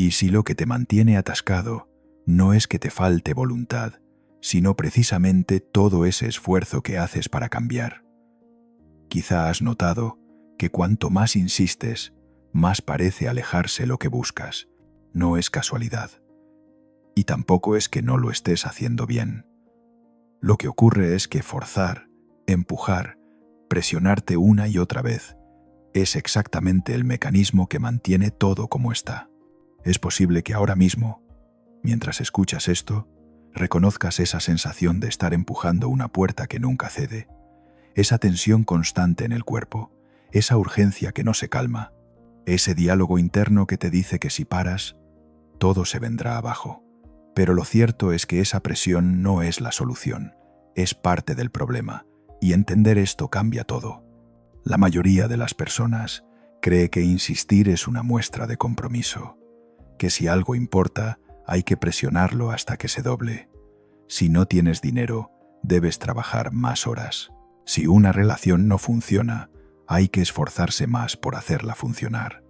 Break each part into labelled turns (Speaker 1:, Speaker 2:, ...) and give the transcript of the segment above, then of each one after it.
Speaker 1: Y si lo que te mantiene atascado no es que te falte voluntad, sino precisamente todo ese esfuerzo que haces para cambiar. Quizá has notado que cuanto más insistes, más parece alejarse lo que buscas. No es casualidad. Y tampoco es que no lo estés haciendo bien. Lo que ocurre es que forzar, empujar, presionarte una y otra vez, es exactamente el mecanismo que mantiene todo como está. Es posible que ahora mismo, mientras escuchas esto, reconozcas esa sensación de estar empujando una puerta que nunca cede, esa tensión constante en el cuerpo, esa urgencia que no se calma, ese diálogo interno que te dice que si paras, todo se vendrá abajo. Pero lo cierto es que esa presión no es la solución, es parte del problema, y entender esto cambia todo. La mayoría de las personas cree que insistir es una muestra de compromiso, que si algo importa, hay que presionarlo hasta que se doble. Si no tienes dinero, debes trabajar más horas. Si una relación no funciona, hay que esforzarse más por hacerla funcionar.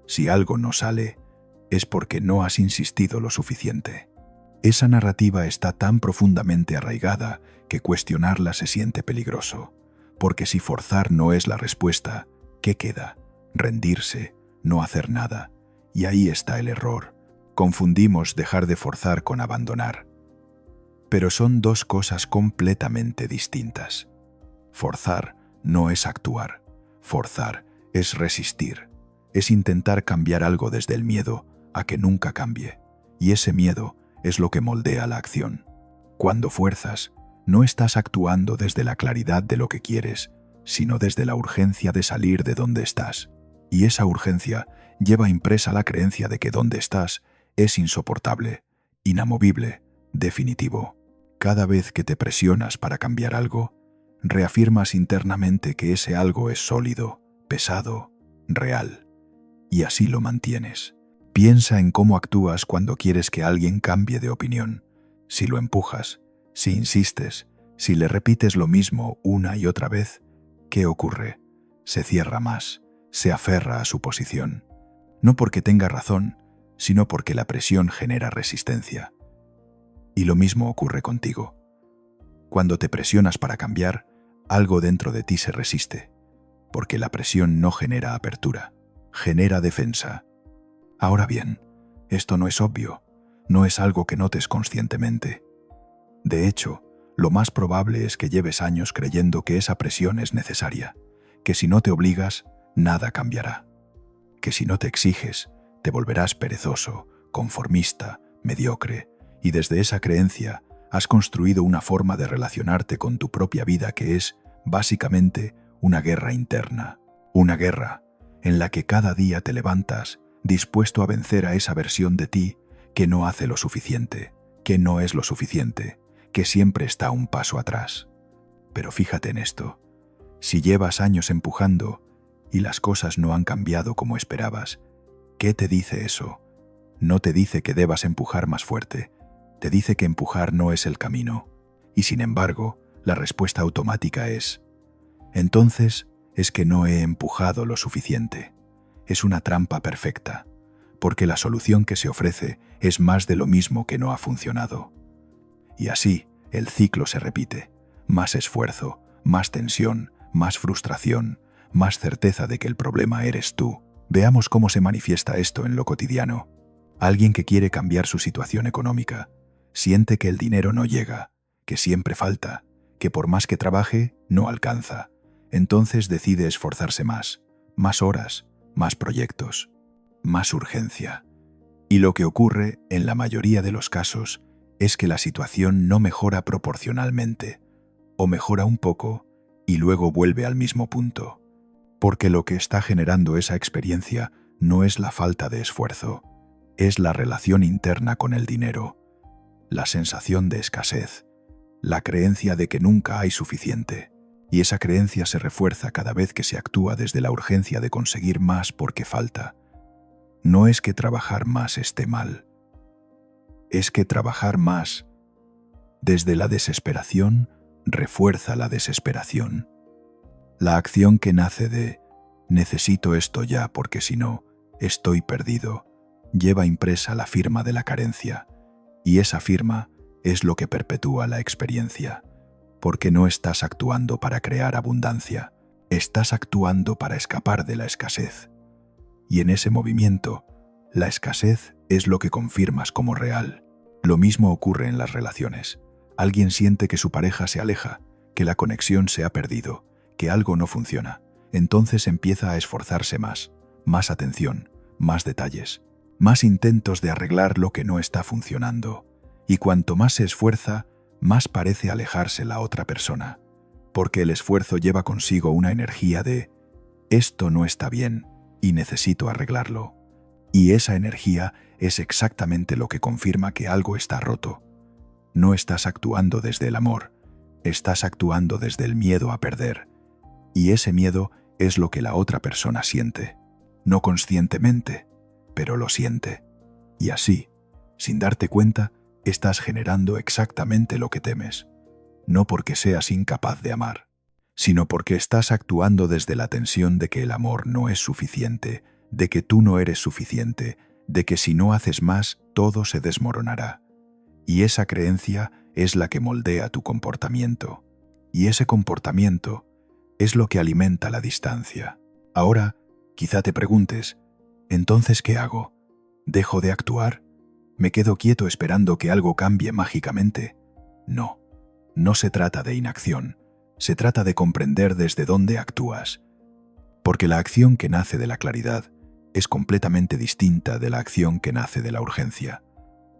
Speaker 1: Si algo no sale, es porque no has insistido lo suficiente. Esa narrativa está tan profundamente arraigada que cuestionarla se siente peligroso, porque si forzar no es la respuesta, ¿qué queda? Rendirse, no hacer nada. Y ahí está el error. Confundimos dejar de forzar con abandonar. Pero son dos cosas completamente distintas. Forzar no es actuar. Forzar es resistir. Es intentar cambiar algo desde el miedo a que nunca cambie. Y ese miedo es lo que moldea la acción. Cuando fuerzas, no estás actuando desde la claridad de lo que quieres, sino desde la urgencia de salir de donde estás. Y esa urgencia lleva impresa la creencia de que donde estás es insoportable, inamovible, definitivo. Cada vez que te presionas para cambiar algo, reafirmas internamente que ese algo es sólido, pesado, real. Y así lo mantienes. Piensa en cómo actúas cuando quieres que alguien cambie de opinión. Si lo empujas, si insistes, si le repites lo mismo una y otra vez, ¿qué ocurre? Se cierra más, se aferra a su posición. No porque tenga razón, sino porque la presión genera resistencia. Y lo mismo ocurre contigo. Cuando te presionas para cambiar, algo dentro de ti se resiste, porque la presión no genera apertura, genera defensa. Ahora bien, esto no es obvio, no es algo que notes conscientemente. De hecho, lo más probable es que lleves años creyendo que esa presión es necesaria, que si no te obligas, nada cambiará, que si no te exiges, te volverás perezoso, conformista, mediocre, y desde esa creencia has construido una forma de relacionarte con tu propia vida que es, básicamente, una guerra interna, una guerra en la que cada día te levantas dispuesto a vencer a esa versión de ti que no hace lo suficiente, que no es lo suficiente, que siempre está un paso atrás. Pero fíjate en esto, si llevas años empujando y las cosas no han cambiado como esperabas, ¿qué te dice eso? No te dice que debas empujar más fuerte, te dice que empujar no es el camino. Y sin embargo, la respuesta automática es: entonces es que no he empujado lo suficiente. Es una trampa perfecta, porque la solución que se ofrece es más de lo mismo que no ha funcionado. Y así, el ciclo se repite. Más esfuerzo, más tensión, más frustración, más certeza de que el problema eres tú. Veamos cómo se manifiesta esto en lo cotidiano. Alguien que quiere cambiar su situación económica, siente que el dinero no llega, que siempre falta, que por más que trabaje, no alcanza. Entonces decide esforzarse más horas, más proyectos, más urgencia. Y lo que ocurre, en la mayoría de los casos, es que la situación no mejora proporcionalmente, o mejora un poco y luego vuelve al mismo punto. Porque lo que está generando esa experiencia no es la falta de esfuerzo, es la relación interna con el dinero, la sensación de escasez, la creencia de que nunca hay suficiente. Y esa creencia se refuerza cada vez que se actúa desde la urgencia de conseguir más porque falta. No es que trabajar más esté mal, es que trabajar más desde la desesperación refuerza la desesperación. La acción que nace de necesito esto ya porque si no, estoy perdido, lleva impresa la firma de la carencia, y esa firma es lo que perpetúa la experiencia, porque no estás actuando para crear abundancia, estás actuando para escapar de la escasez. Y en ese movimiento, la escasez es lo que confirmas como real. Lo mismo ocurre en las relaciones. Alguien siente que su pareja se aleja, que la conexión se ha perdido, que algo no funciona. Entonces empieza a esforzarse más atención, más detalles, más intentos de arreglar lo que no está funcionando. Y cuanto más se esfuerza, más parece alejarse la otra persona, porque el esfuerzo lleva consigo una energía de «esto no está bien y necesito arreglarlo». Y esa energía es exactamente lo que confirma que algo está roto. No estás actuando desde el amor, estás actuando desde el miedo a perder. Y ese miedo es lo que la otra persona siente. No conscientemente, pero lo siente. Y así, sin darte cuenta, estás generando exactamente lo que temes. No porque seas incapaz de amar, sino porque estás actuando desde la tensión de que el amor no es suficiente, de que tú no eres suficiente, de que si no haces más, todo se desmoronará. Y esa creencia es la que moldea tu comportamiento. Y ese comportamiento es lo que alimenta la distancia. Ahora, quizá te preguntes, ¿entonces qué hago? ¿Dejo de actuar? ¿Me quedo quieto esperando que algo cambie mágicamente? No, no se trata de inacción, se trata de comprender desde dónde actúas. Porque la acción que nace de la claridad es completamente distinta de la acción que nace de la urgencia.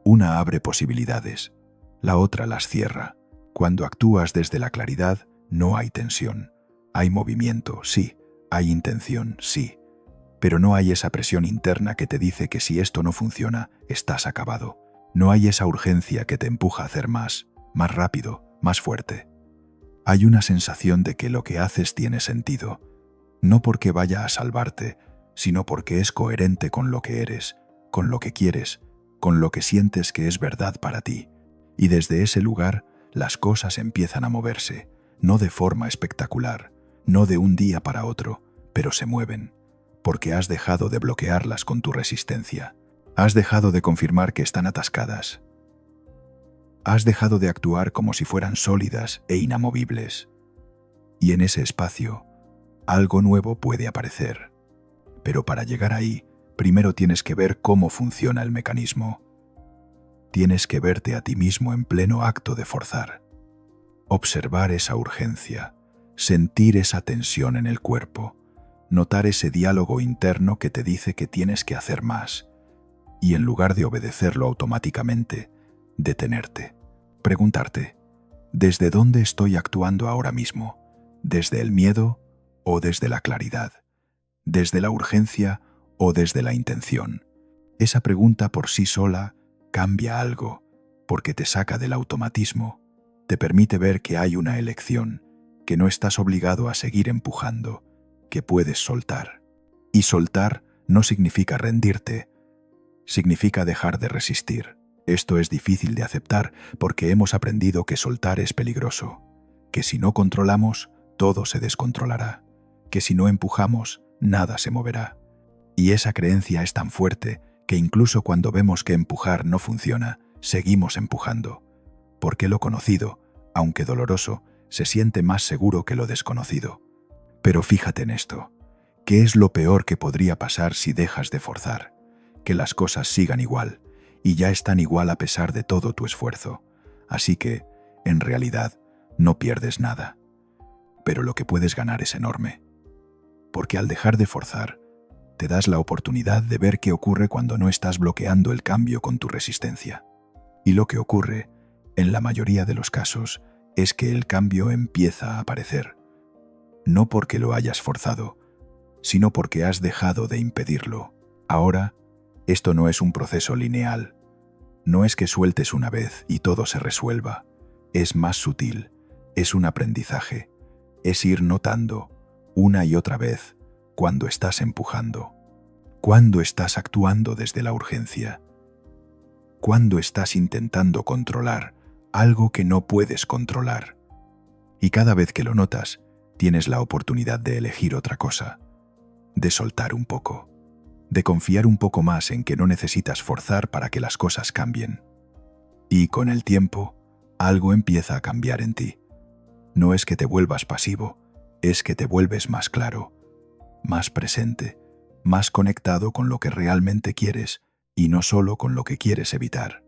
Speaker 1: Una abre posibilidades, la otra las cierra. Cuando actúas desde la claridad, no hay tensión. Hay movimiento, sí. Hay intención, sí. Pero no hay esa presión interna que te dice que si esto no funciona, estás acabado. No hay esa urgencia que te empuja a hacer más rápido, más fuerte. Hay una sensación de que lo que haces tiene sentido, no porque vaya a salvarte, sino porque es coherente con lo que eres, con lo que quieres, con lo que sientes que es verdad para ti. Y desde ese lugar, las cosas empiezan a moverse, no de forma espectacular, no de un día para otro, pero se mueven, porque has dejado de bloquearlas con tu resistencia. Has dejado de confirmar que están atascadas. Has dejado de actuar como si fueran sólidas e inamovibles. Y en ese espacio, algo nuevo puede aparecer. Pero para llegar ahí, primero tienes que ver cómo funciona el mecanismo. Tienes que verte a ti mismo en pleno acto de forzar. Observar esa urgencia, sentir esa tensión en el cuerpo, notar ese diálogo interno que te dice que tienes que hacer más. Y en lugar de obedecerlo automáticamente, detenerte. Preguntarte, ¿desde dónde estoy actuando ahora mismo? ¿Desde el miedo o desde la claridad? ¿Desde la urgencia o desde la intención? Esa pregunta por sí sola cambia algo, porque te saca del automatismo, te permite ver que hay una elección, que no estás obligado a seguir empujando, que puedes soltar. Y soltar no significa rendirte, significa dejar de resistir. Esto es difícil de aceptar porque hemos aprendido que soltar es peligroso, que si no controlamos, todo se descontrolará, que si no empujamos, nada se moverá. Y esa creencia es tan fuerte que incluso cuando vemos que empujar no funciona, seguimos empujando, porque lo conocido, aunque doloroso, se siente más seguro que lo desconocido. Pero fíjate en esto, ¿qué es lo peor que podría pasar si dejas de forzar? Que las cosas sigan igual, y ya están igual a pesar de todo tu esfuerzo. Así que, en realidad, no pierdes nada. Pero lo que puedes ganar es enorme. Porque al dejar de forzar, te das la oportunidad de ver qué ocurre cuando no estás bloqueando el cambio con tu resistencia. Y lo que ocurre, en la mayoría de los casos, es que el cambio empieza a aparecer. No porque lo hayas forzado, sino porque has dejado de impedirlo. Ahora, esto no es un proceso lineal. No es que sueltes una vez y todo se resuelva. Es más sutil, es un aprendizaje. Es ir notando, una y otra vez, cuando estás empujando, cuando estás actuando desde la urgencia, cuando estás intentando controlar algo que no puedes controlar. Y cada vez que lo notas, tienes la oportunidad de elegir otra cosa, de soltar un poco. de confiar un poco más en que no necesitas forzar para que las cosas cambien. Y con el tiempo, algo empieza a cambiar en ti. No es que te vuelvas pasivo, es que te vuelves más claro, más presente, más conectado con lo que realmente quieres y no solo con lo que quieres evitar.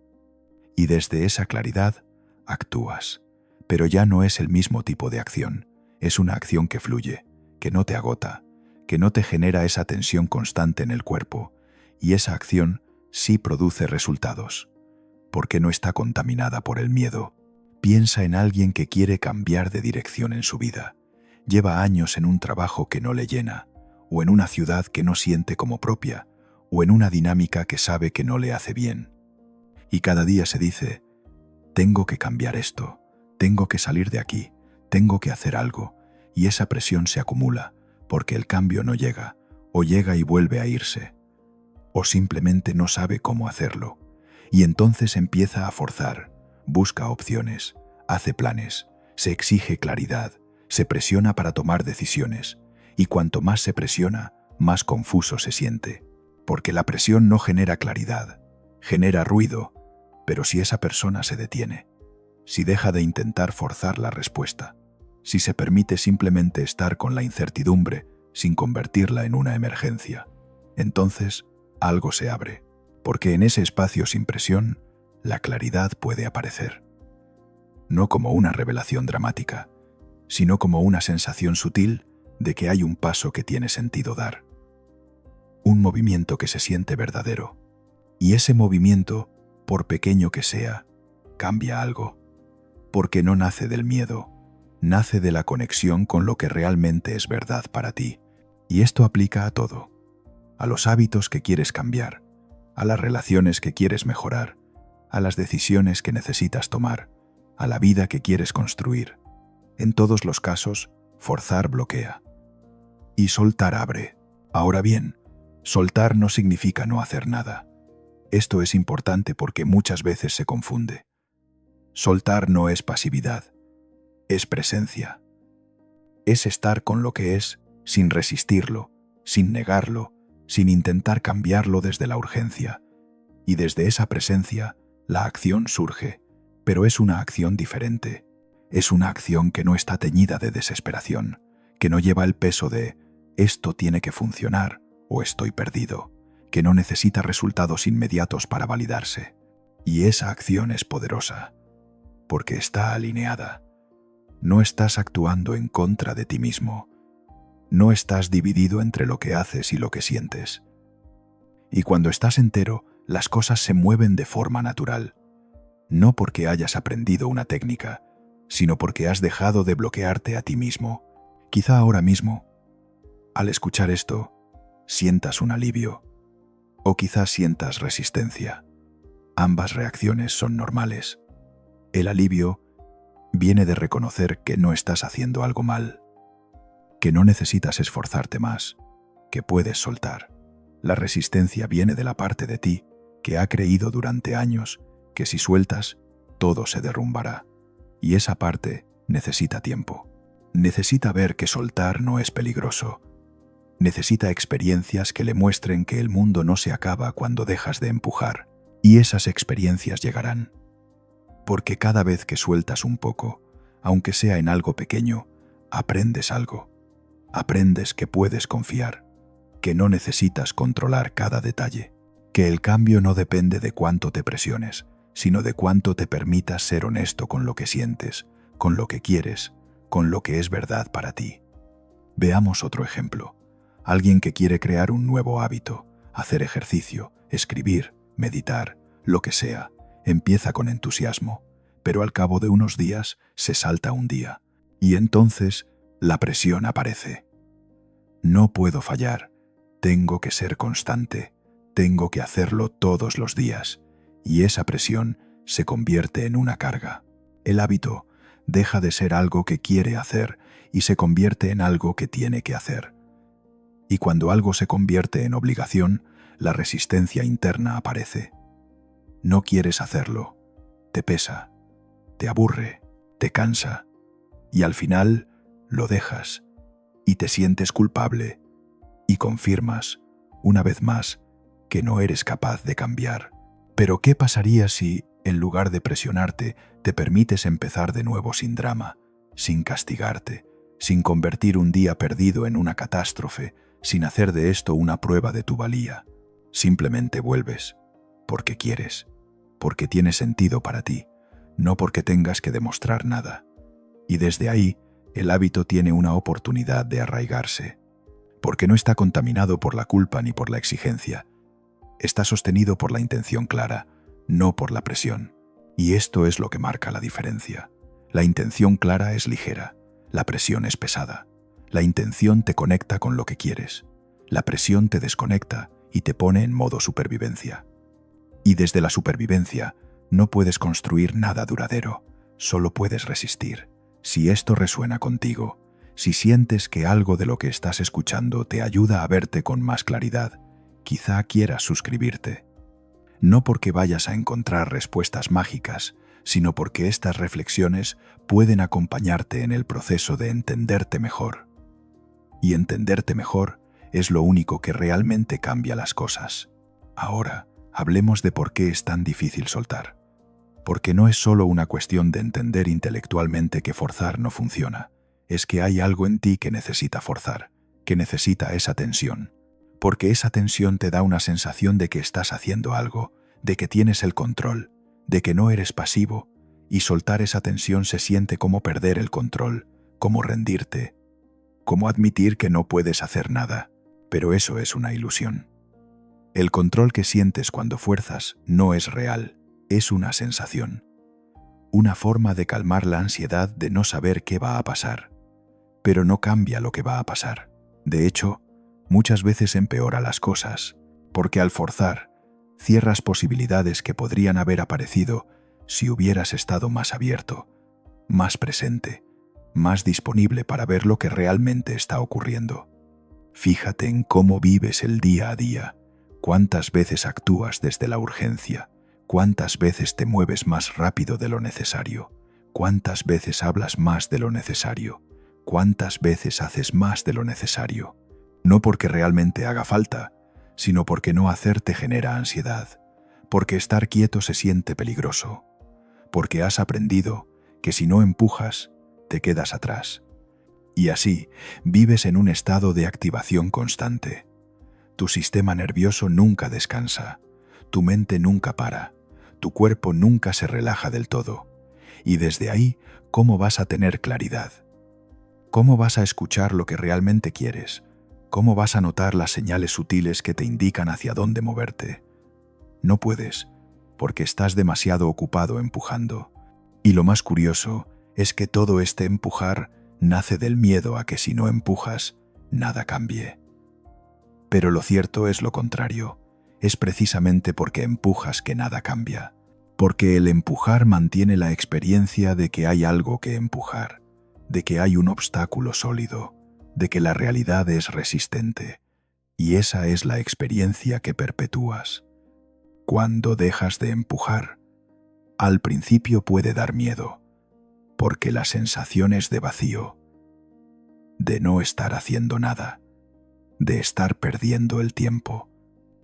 Speaker 1: Y desde esa claridad, actúas. Pero ya no es el mismo tipo de acción. Es una acción que fluye, que no te agota, que no te genera esa tensión constante en el cuerpo. Y esa acción sí produce resultados, porque no está contaminada por el miedo. Piensa en alguien que quiere cambiar de dirección en su vida. Lleva años en un trabajo que no le llena, o en una ciudad que no siente como propia, o en una dinámica que sabe que no le hace bien. Y cada día se dice, tengo que cambiar esto, tengo que salir de aquí, tengo que hacer algo, y esa presión se acumula, porque el cambio no llega, o llega y vuelve a irse, o simplemente no sabe cómo hacerlo, y entonces empieza a forzar, busca opciones, hace planes, se exige claridad, se presiona para tomar decisiones, y cuanto más se presiona, más confuso se siente, porque la presión no genera claridad, genera ruido, pero si esa persona se detiene, si deja de intentar forzar la respuesta, si se permite simplemente estar con la incertidumbre sin convertirla en una emergencia, entonces algo se abre, porque en ese espacio sin presión, la claridad puede aparecer. No como una revelación dramática, sino como una sensación sutil de que hay un paso que tiene sentido dar. Un movimiento que se siente verdadero. Y ese movimiento, por pequeño que sea, cambia algo, porque no nace del miedo, nace de la conexión con lo que realmente es verdad para ti. Y esto aplica a todo, a los hábitos que quieres cambiar, a las relaciones que quieres mejorar, a las decisiones que necesitas tomar, a la vida que quieres construir. En todos los casos, forzar bloquea. Y soltar abre. Ahora bien, soltar no significa no hacer nada. Esto es importante porque muchas veces se confunde. Soltar no es pasividad, es presencia. Es estar con lo que es, sin resistirlo, sin negarlo, sin intentar cambiarlo desde la urgencia. Y desde esa presencia, la acción surge, pero es una acción diferente. Es una acción que no está teñida de desesperación, que no lleva el peso de «esto tiene que funcionar» o «estoy perdido», que no necesita resultados inmediatos para validarse. Y esa acción es poderosa, porque está alineada. No estás actuando en contra de ti mismo. No estás dividido entre lo que haces y lo que sientes. Y cuando estás entero, las cosas se mueven de forma natural. No porque hayas aprendido una técnica, sino porque has dejado de bloquearte a ti mismo. Quizá ahora mismo, al escuchar esto, sientas un alivio, o quizás sientas resistencia. Ambas reacciones son normales. El alivio viene de reconocer que no estás haciendo algo mal, que no necesitas esforzarte más, que puedes soltar. La resistencia viene de la parte de ti que ha creído durante años que si sueltas, todo se derrumbará. Y esa parte necesita tiempo. Necesita ver que soltar no es peligroso. Necesita experiencias que le muestren que el mundo no se acaba cuando dejas de empujar. Y esas experiencias llegarán. Porque cada vez que sueltas un poco, aunque sea en algo pequeño, aprendes algo. Aprendes que puedes confiar, que no necesitas controlar cada detalle, que el cambio no depende de cuánto te presiones, sino de cuánto te permitas ser honesto con lo que sientes, con lo que quieres, con lo que es verdad para ti. Veamos otro ejemplo. Alguien que quiere crear un nuevo hábito, hacer ejercicio, escribir, meditar, lo que sea, empieza con entusiasmo, pero al cabo de unos días se salta un día, y entonces la presión aparece. No puedo fallar, tengo que ser constante, tengo que hacerlo todos los días, y esa presión se convierte en una carga. El hábito deja de ser algo que quiere hacer y se convierte en algo que tiene que hacer. Y cuando algo se convierte en obligación, la resistencia interna aparece. No quieres hacerlo, te pesa, te aburre, te cansa, y al final lo dejas, y te sientes culpable, y confirmas, una vez más, que no eres capaz de cambiar. Pero ¿qué pasaría si, en lugar de presionarte, te permites empezar de nuevo sin drama, sin castigarte, sin convertir un día perdido en una catástrofe, sin hacer de esto una prueba de tu valía? Simplemente vuelves, porque quieres, porque tiene sentido para ti, no porque tengas que demostrar nada. Y desde ahí, el hábito tiene una oportunidad de arraigarse, porque no está contaminado por la culpa ni por la exigencia. Está sostenido por la intención clara, no por la presión. Y esto es lo que marca la diferencia. La intención clara es ligera, la presión es pesada. La intención te conecta con lo que quieres. La presión te desconecta y te pone en modo supervivencia. Y desde la supervivencia no puedes construir nada duradero, solo puedes resistir. Si esto resuena contigo, si sientes que algo de lo que estás escuchando te ayuda a verte con más claridad, quizá quieras suscribirte. No porque vayas a encontrar respuestas mágicas, sino porque estas reflexiones pueden acompañarte en el proceso de entenderte mejor. Y entenderte mejor es lo único que realmente cambia las cosas. Ahora, hablemos de por qué es tan difícil soltar. Porque no es solo una cuestión de entender intelectualmente que forzar no funciona, es que hay algo en ti que necesita forzar, que necesita esa tensión. Porque esa tensión te da una sensación de que estás haciendo algo, de que tienes el control, de que no eres pasivo, y soltar esa tensión se siente como perder el control, como rendirte, como admitir que no puedes hacer nada. Pero eso es una ilusión. El control que sientes cuando fuerzas no es real, es una sensación. Una forma de calmar la ansiedad de no saber qué va a pasar. Pero no cambia lo que va a pasar. De hecho, muchas veces empeora las cosas, porque al forzar, cierras posibilidades que podrían haber aparecido si hubieras estado más abierto, más presente, más disponible para ver lo que realmente está ocurriendo. Fíjate en cómo vives el día a día, cuántas veces actúas desde la urgencia, cuántas veces te mueves más rápido de lo necesario, cuántas veces hablas más de lo necesario, cuántas veces haces más de lo necesario. No porque realmente haga falta, sino porque no hacer te genera ansiedad, porque estar quieto se siente peligroso, porque has aprendido que si no empujas, te quedas atrás. Y así, vives en un estado de activación constante. Tu sistema nervioso nunca descansa, tu mente nunca para, tu cuerpo nunca se relaja del todo. Y desde ahí, ¿cómo vas a tener claridad? ¿Cómo vas a escuchar lo que realmente quieres? ¿Cómo vas a notar las señales sutiles que te indican hacia dónde moverte? No puedes, porque estás demasiado ocupado empujando. Y lo más curioso es que todo este empujar nace del miedo a que si no empujas, nada cambie. Pero lo cierto es lo contrario. Es precisamente porque empujas que nada cambia. Porque el empujar mantiene la experiencia de que hay algo que empujar, de que hay un obstáculo sólido, de que la realidad es resistente. Y esa es la experiencia que perpetúas. Cuando dejas de empujar, al principio puede dar miedo, porque la sensación es de vacío, de no estar haciendo nada, de estar perdiendo el tiempo.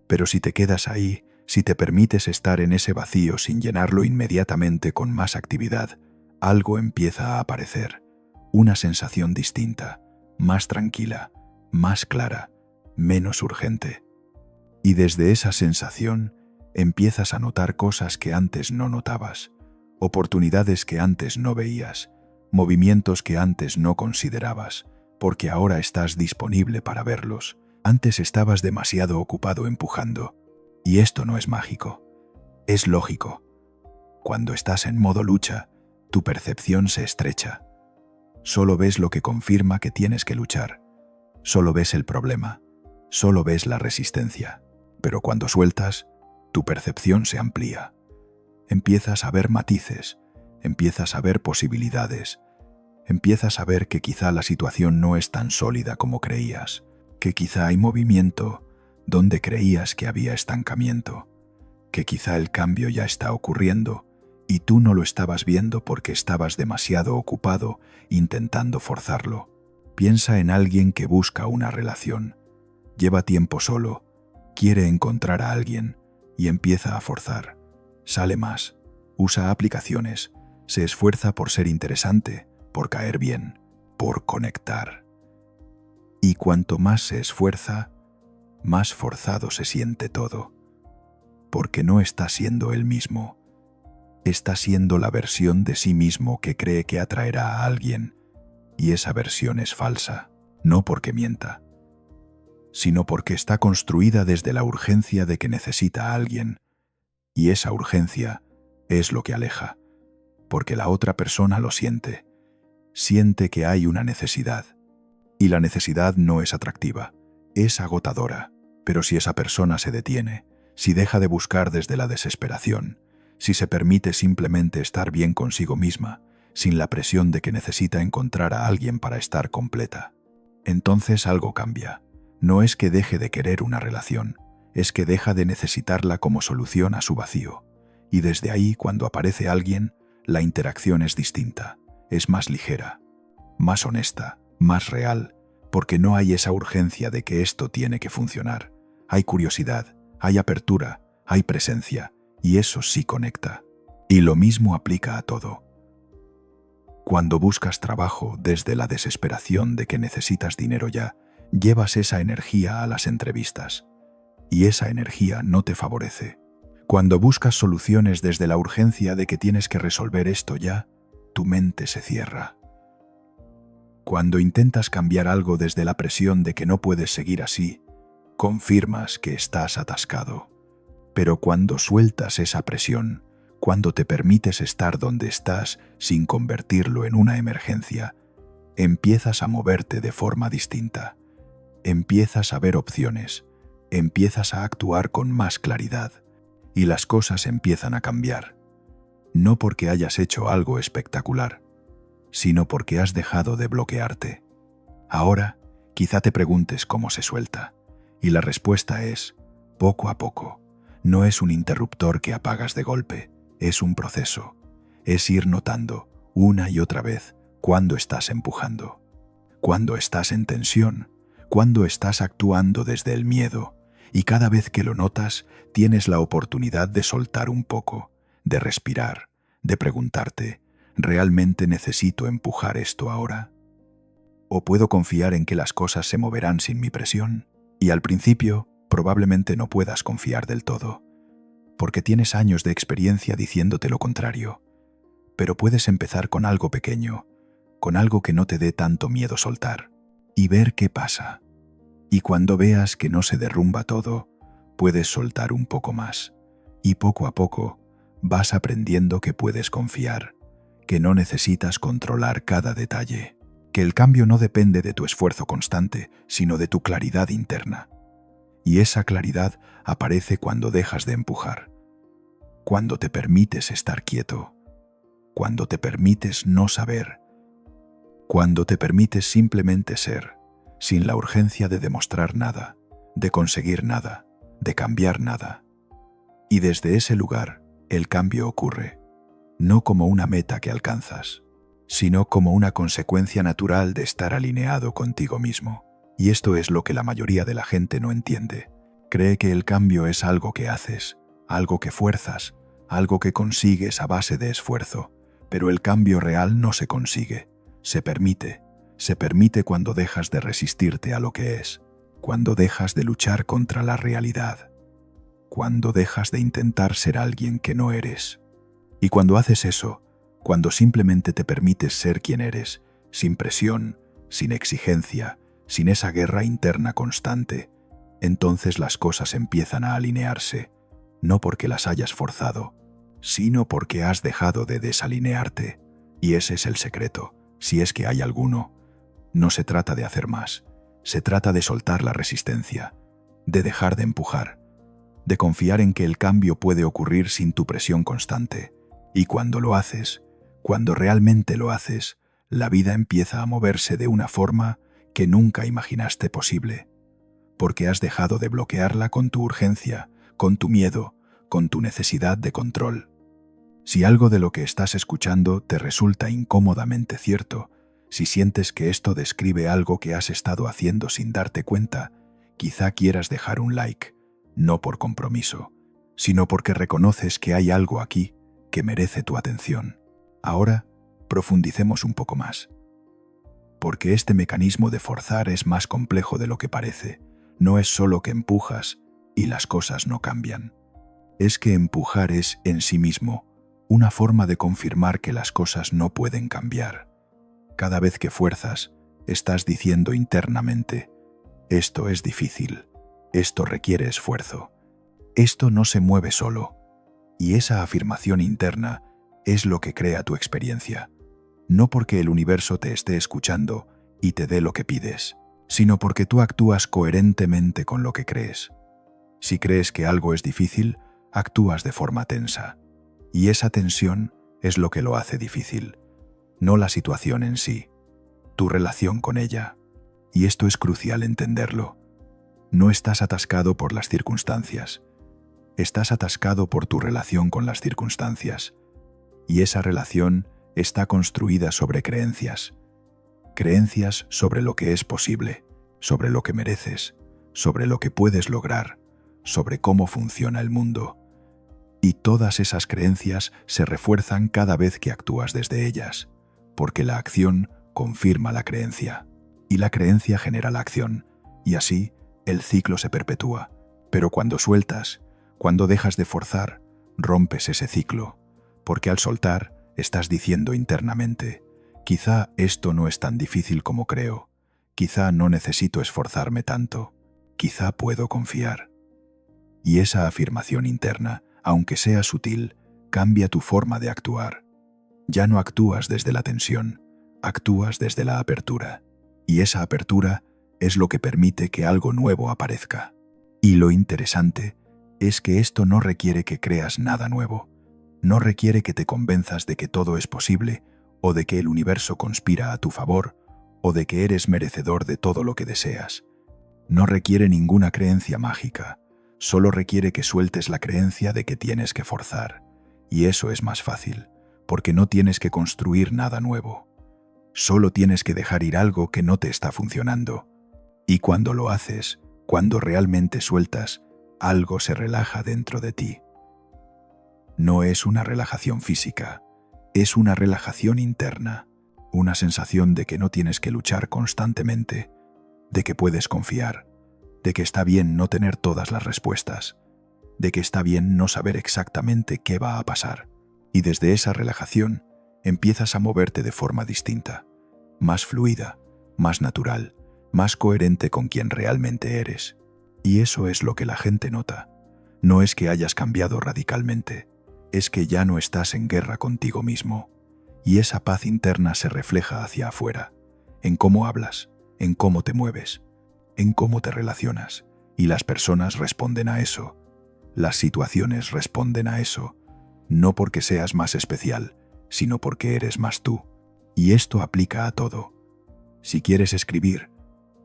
Speaker 1: Pero si te quedas ahí, si te permites estar en ese vacío sin llenarlo inmediatamente con más actividad, algo empieza a aparecer, una sensación distinta, más tranquila, más clara, menos urgente. Y desde esa sensación empiezas a notar cosas que antes no notabas, oportunidades que antes no veías, movimientos que antes no considerabas, porque ahora estás disponible para verlos. Antes estabas demasiado ocupado empujando. Y esto no es mágico, es lógico. Cuando estás en modo lucha, tu percepción se estrecha. Solo ves lo que confirma que tienes que luchar. Solo ves el problema. Solo ves la resistencia. Pero cuando sueltas, tu percepción se amplía. Empiezas a ver matices, empiezas a ver posibilidades, empiezas a ver que quizá la situación no es tan sólida como creías, que quizá hay movimiento donde creías que había estancamiento, que quizá el cambio ya está ocurriendo y tú no lo estabas viendo porque estabas demasiado ocupado intentando forzarlo. Piensa en alguien que busca una relación. Lleva tiempo solo, Quiere encontrar a alguien y empieza a forzar. Sale más, usa aplicaciones, se esfuerza por ser interesante, por caer bien, por conectar. Y cuanto más se esfuerza, más forzado se siente todo, porque no está siendo él mismo. Está siendo la versión de sí mismo que cree que atraerá a alguien, y esa versión es falsa, no porque mienta, sino porque está construida desde la urgencia de que necesita a alguien, y esa urgencia es lo que aleja, porque la otra persona lo siente, siente que hay una necesidad, y la necesidad no es atractiva, es agotadora, pero si esa persona se detiene, si deja de buscar desde la desesperación, si se permite simplemente estar bien consigo misma, sin la presión de que necesita encontrar a alguien para estar completa, entonces algo cambia. No es que deje de querer una relación, es que deja de necesitarla como solución a su vacío. Y desde ahí, cuando aparece alguien, la interacción es distinta, es más ligera, más honesta, más real, porque no hay esa urgencia de que esto tiene que funcionar. Hay curiosidad, hay apertura, hay presencia, y eso sí conecta. Y lo mismo aplica a todo. Cuando buscas trabajo desde la desesperación de que necesitas dinero ya, llevas esa energía a las entrevistas, y esa energía no te favorece. Cuando buscas soluciones desde la urgencia de que tienes que resolver esto ya, tu mente se cierra. Cuando intentas cambiar algo desde la presión de que no puedes seguir así, confirmas que estás atascado. Pero cuando sueltas esa presión, cuando te permites estar donde estás sin convertirlo en una emergencia, empiezas a moverte de forma distinta. Empiezas a ver opciones, empiezas a actuar con más claridad, y las cosas empiezan a cambiar. No porque hayas hecho algo espectacular, sino porque has dejado de bloquearte. Ahora, quizá te preguntes cómo se suelta, y la respuesta es, poco a poco. No es un interruptor que apagas de golpe, es un proceso. Es ir notando, una y otra vez, cuándo estás empujando, cuándo estás en tensión, cuándo estás actuando desde el miedo, y cada vez que lo notas, tienes la oportunidad de soltar un poco, de respirar, de preguntarte, ¿realmente necesito empujar esto ahora? ¿O puedo confiar en que las cosas se moverán sin mi presión? Y al principio, probablemente no puedas confiar del todo, porque tienes años de experiencia diciéndote lo contrario. Pero puedes empezar con algo pequeño, con algo que no te dé tanto miedo soltar, y ver qué pasa. Y cuando veas que no se derrumba todo, puedes soltar un poco más, y poco a poco vas aprendiendo que puedes confiar, que no necesitas controlar cada detalle, que el cambio no depende de tu esfuerzo constante, sino de tu claridad interna. Y esa claridad aparece cuando dejas de empujar, cuando te permites estar quieto, cuando te permites no saber, cuando te permites simplemente ser, sin la urgencia de demostrar nada, de conseguir nada, de cambiar nada. Y desde ese lugar, el cambio ocurre, no como una meta que alcanzas, sino como una consecuencia natural de estar alineado contigo mismo. Y esto es lo que la mayoría de la gente no entiende. Cree que el cambio es algo que haces, algo que fuerzas, algo que consigues a base de esfuerzo, pero el cambio real no se consigue, se permite cuando dejas de resistirte a lo que es, cuando dejas de luchar contra la realidad, cuando dejas de intentar ser alguien que no eres. Y cuando haces eso, cuando simplemente te permites ser quien eres, sin presión, sin exigencia, sin esa guerra interna constante, entonces las cosas empiezan a alinearse, no porque las hayas forzado, sino porque has dejado de desalinearte. Y ese es el secreto, si es que hay alguno. No se trata de hacer más, se trata de soltar la resistencia, de dejar de empujar, de confiar en que el cambio puede ocurrir sin tu presión constante. Y cuando lo haces, cuando realmente lo haces, la vida empieza a moverse de una forma que nunca imaginaste posible, porque has dejado de bloquearla con tu urgencia, con tu miedo, con tu necesidad de control. Si algo de lo que estás escuchando te resulta incómodamente cierto, si sientes que esto describe algo que has estado haciendo sin darte cuenta, quizá quieras dejar un like, no por compromiso, sino porque reconoces que hay algo aquí que merece tu atención. Ahora, profundicemos un poco más. Porque este mecanismo de forzar es más complejo de lo que parece. No es solo que empujas y las cosas no cambian. Es que empujar es, en sí mismo, una forma de confirmar que las cosas no pueden cambiar. Cada vez que fuerzas, estás diciendo internamente: esto es difícil, esto requiere esfuerzo, esto no se mueve solo. Y esa afirmación interna es lo que crea tu experiencia. No porque el universo te esté escuchando y te dé lo que pides, sino porque tú actúas coherentemente con lo que crees. Si crees que algo es difícil, actúas de forma tensa. Y esa tensión es lo que lo hace difícil, no la situación en sí, tu relación con ella. Y esto es crucial entenderlo. No estás atascado por las circunstancias. Estás atascado por tu relación con las circunstancias. Y esa relación está construida sobre creencias. Creencias sobre lo que es posible, sobre lo que mereces, sobre lo que puedes lograr, sobre cómo funciona el mundo. Y todas esas creencias se refuerzan cada vez que actúas desde ellas, porque la acción confirma la creencia, y la creencia genera la acción, y así el ciclo se perpetúa. Pero cuando sueltas, cuando dejas de forzar, rompes ese ciclo, porque al soltar estás diciendo internamente: quizá esto no es tan difícil como creo, quizá no necesito esforzarme tanto, quizá puedo confiar. Y esa afirmación interna, aunque sea sutil, cambia tu forma de actuar. Ya no actúas desde la tensión, actúas desde la apertura. Y esa apertura es lo que permite que algo nuevo aparezca. Y lo interesante es que esto no requiere que creas nada nuevo. No requiere que te convenzas de que todo es posible, o de que el universo conspira a tu favor, o de que eres merecedor de todo lo que deseas. No requiere ninguna creencia mágica. Solo requiere que sueltes la creencia de que tienes que forzar. Y eso es más fácil, porque no tienes que construir nada nuevo. Solo tienes que dejar ir algo que no te está funcionando. Y cuando lo haces, cuando realmente sueltas, algo se relaja dentro de ti. No es una relajación física, es una relajación interna, una sensación de que no tienes que luchar constantemente, de que puedes confiar, de que está bien no tener todas las respuestas, de que está bien no saber exactamente qué va a pasar. Y desde esa relajación empiezas a moverte de forma distinta, más fluida, más natural, más coherente con quien realmente eres. Y eso es lo que la gente nota. No es que hayas cambiado radicalmente, es que ya no estás en guerra contigo mismo. Y esa paz interna se refleja hacia afuera, en cómo hablas, en cómo te mueves, en cómo te relacionas. Y las personas responden a eso. Las situaciones responden a eso. No porque seas más especial, sino porque eres más tú. Y esto aplica a todo. Si quieres escribir,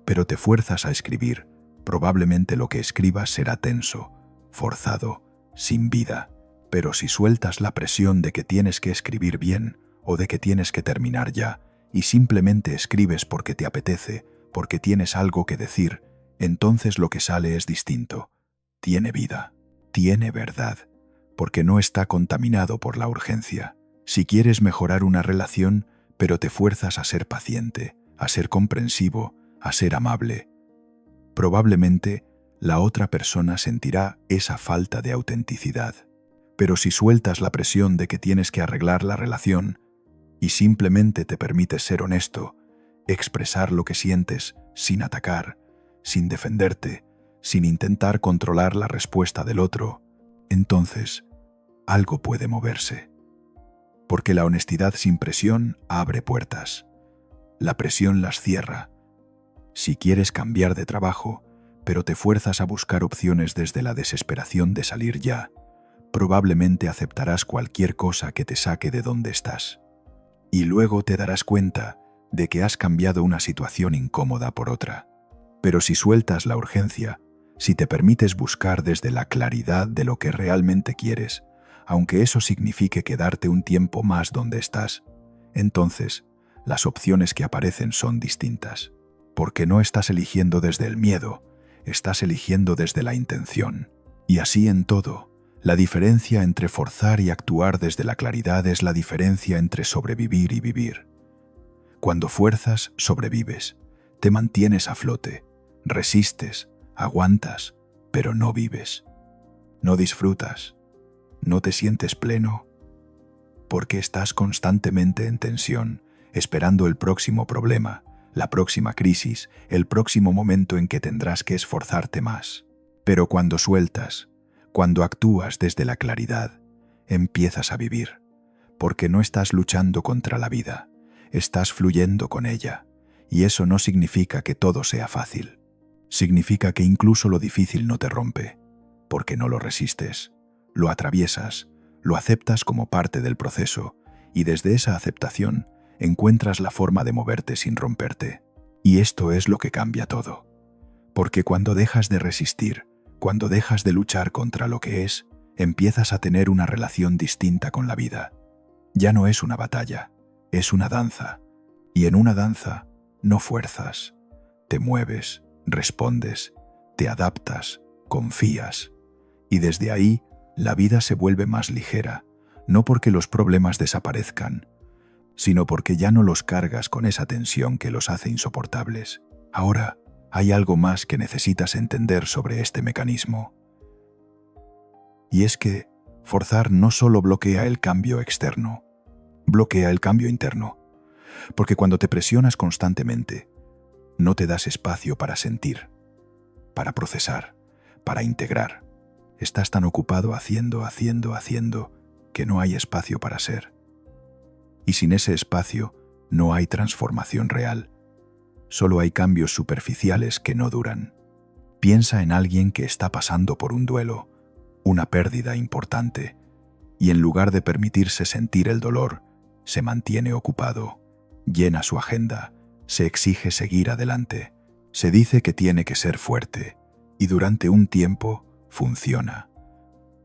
Speaker 1: pero te fuerzas a escribir, probablemente lo que escribas será tenso, forzado, sin vida. Pero si sueltas la presión de que tienes que escribir bien o de que tienes que terminar ya, y simplemente escribes porque te apetece, porque tienes algo que decir, entonces lo que sale es distinto. Tiene vida, tiene verdad, porque no está contaminado por la urgencia. Si quieres mejorar una relación, pero te fuerzas a ser paciente, a ser comprensivo, a ser amable, probablemente la otra persona sentirá esa falta de autenticidad. Pero si sueltas la presión de que tienes que arreglar la relación y simplemente te permites ser honesto, expresar lo que sientes sin atacar, sin defenderte, sin intentar controlar la respuesta del otro, entonces algo puede moverse. Porque la honestidad sin presión abre puertas. La presión las cierra. Si quieres cambiar de trabajo, pero te fuerzas a buscar opciones desde la desesperación de salir ya, probablemente aceptarás cualquier cosa que te saque de donde estás. Y luego te darás cuenta de que has cambiado una situación incómoda por otra. Pero si sueltas la urgencia, si te permites buscar desde la claridad de lo que realmente quieres, aunque eso signifique quedarte un tiempo más donde estás, entonces las opciones que aparecen son distintas. Porque no estás eligiendo desde el miedo, estás eligiendo desde la intención. Y así en todo, la diferencia entre forzar y actuar desde la claridad es la diferencia entre sobrevivir y vivir. Cuando fuerzas, sobrevives, te mantienes a flote, resistes, aguantas, pero no vives. No disfrutas, no te sientes pleno, porque estás constantemente en tensión, esperando el próximo problema, la próxima crisis, el próximo momento en que tendrás que esforzarte más. Pero cuando sueltas, cuando actúas desde la claridad, empiezas a vivir, porque no estás luchando contra la vida, estás fluyendo con ella, y eso no significa que todo sea fácil. Significa que incluso lo difícil no te rompe, porque no lo resistes, lo atraviesas, lo aceptas como parte del proceso, y desde esa aceptación encuentras la forma de moverte sin romperte. Y esto es lo que cambia todo. Porque cuando dejas de resistir, cuando dejas de luchar contra lo que es, empiezas a tener una relación distinta con la vida. Ya no es una batalla, es una danza. Y en una danza no fuerzas, te mueves, respondes, te adaptas, confías. Y desde ahí, la vida se vuelve más ligera, no porque los problemas desaparezcan, sino porque ya no los cargas con esa tensión que los hace insoportables. Ahora, hay algo más que necesitas entender sobre este mecanismo. Y es que forzar no solo bloquea el cambio externo, bloquea el cambio interno, porque cuando te presionas constantemente, no te das espacio para sentir, para procesar, para integrar. Estás tan ocupado haciendo, que no hay espacio para ser. Y sin ese espacio, no hay transformación real. Solo hay cambios superficiales que no duran. Piensa en alguien que está pasando por un duelo, una pérdida importante, y en lugar de permitirse sentir el dolor, se mantiene ocupado, llena su agenda, se exige seguir adelante, se dice que tiene que ser fuerte, y durante un tiempo funciona.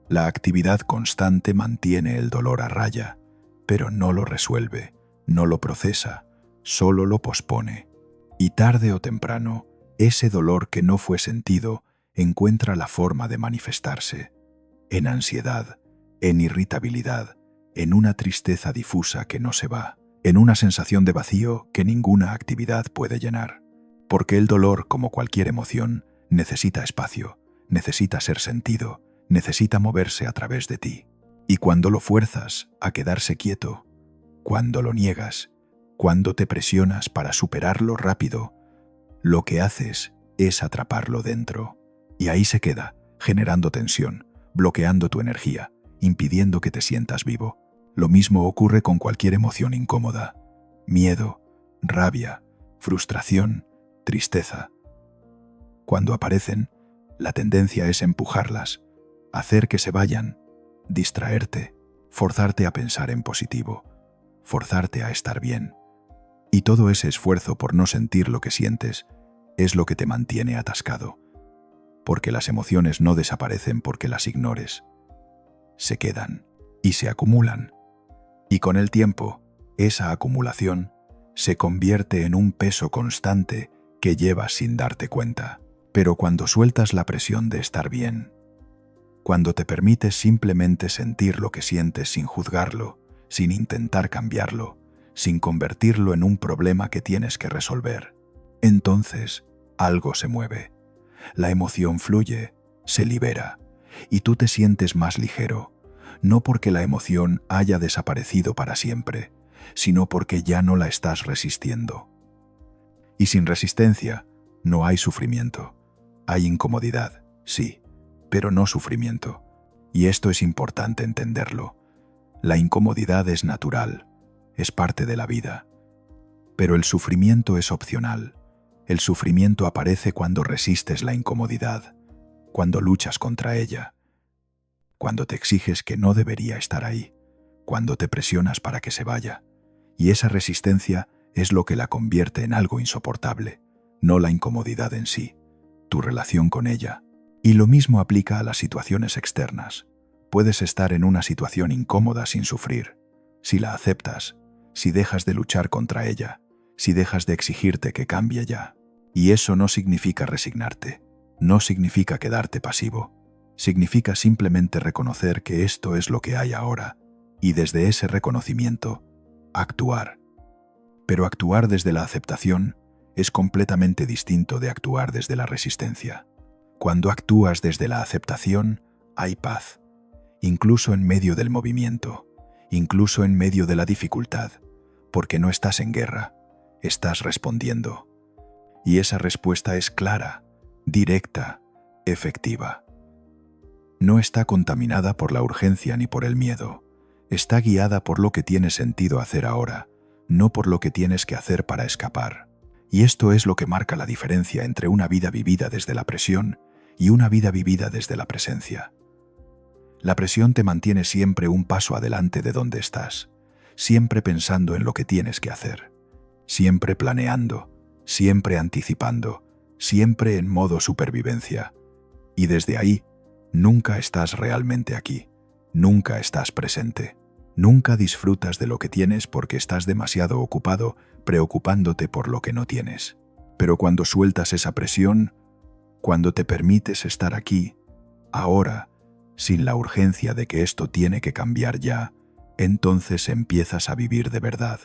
Speaker 1: La actividad constante mantiene el dolor a raya, pero no lo resuelve, no lo procesa, solo lo pospone. Y tarde o temprano, ese dolor que no fue sentido encuentra la forma de manifestarse, en ansiedad, en irritabilidad, en una tristeza difusa que no se va, en una sensación de vacío que ninguna actividad puede llenar. Porque el dolor, como cualquier emoción, necesita espacio, necesita ser sentido, necesita moverse a través de ti. Y cuando lo fuerzas a quedarse quieto, cuando lo niegas, cuando te presionas para superarlo rápido, lo que haces es atraparlo dentro. Y ahí se queda, generando tensión, bloqueando tu energía, impidiendo que te sientas vivo. Lo mismo ocurre con cualquier emoción incómoda. Miedo, rabia, frustración, tristeza. Cuando aparecen, la tendencia es empujarlas, hacer que se vayan, distraerte, forzarte a pensar en positivo, forzarte a estar bien. Y todo ese esfuerzo por no sentir lo que sientes es lo que te mantiene atascado, porque las emociones no desaparecen porque las ignores. Se quedan y se acumulan. Y con el tiempo, esa acumulación se convierte en un peso constante que llevas sin darte cuenta. Pero cuando sueltas la presión de estar bien, cuando te permites simplemente sentir lo que sientes sin juzgarlo, sin intentar cambiarlo, sin convertirlo en un problema que tienes que resolver, entonces algo se mueve. La emoción fluye, se libera, y tú te sientes más ligero, no porque la emoción haya desaparecido para siempre, sino porque ya no la estás resistiendo. Y sin resistencia, no hay sufrimiento. Hay incomodidad, sí, pero no sufrimiento. Y esto es importante entenderlo. La incomodidad es natural, es parte de la vida. Pero el sufrimiento es opcional. El sufrimiento aparece cuando resistes la incomodidad, cuando luchas contra ella, cuando te exiges que no debería estar ahí, cuando te presionas para que se vaya. Y esa resistencia es lo que la convierte en algo insoportable, no la incomodidad en sí, tu relación con ella. Y lo mismo aplica a las situaciones externas. Puedes estar en una situación incómoda sin sufrir, si la aceptas, si dejas de luchar contra ella, si dejas de exigirte que cambie ya. Y eso no significa resignarte, no significa quedarte pasivo. Significa simplemente reconocer que esto es lo que hay ahora, y desde ese reconocimiento, actuar. Pero actuar desde la aceptación es completamente distinto de actuar desde la resistencia. Cuando actúas desde la aceptación, hay paz, incluso en medio del movimiento, incluso en medio de la dificultad, porque no estás en guerra, estás respondiendo. Y esa respuesta es clara, directa, efectiva. No está contaminada por la urgencia ni por el miedo. Está guiada por lo que tiene sentido hacer ahora, no por lo que tienes que hacer para escapar. Y esto es lo que marca la diferencia entre una vida vivida desde la presión y una vida vivida desde la presencia. La presión te mantiene siempre un paso adelante de donde estás, siempre pensando en lo que tienes que hacer, siempre planeando, siempre anticipando, siempre en modo supervivencia. Y desde ahí, nunca estás realmente aquí, nunca estás presente, nunca disfrutas de lo que tienes porque estás demasiado ocupado preocupándote por lo que no tienes. Pero cuando sueltas esa presión, cuando te permites estar aquí, ahora, sin la urgencia de que esto tiene que cambiar ya, entonces empiezas a vivir de verdad,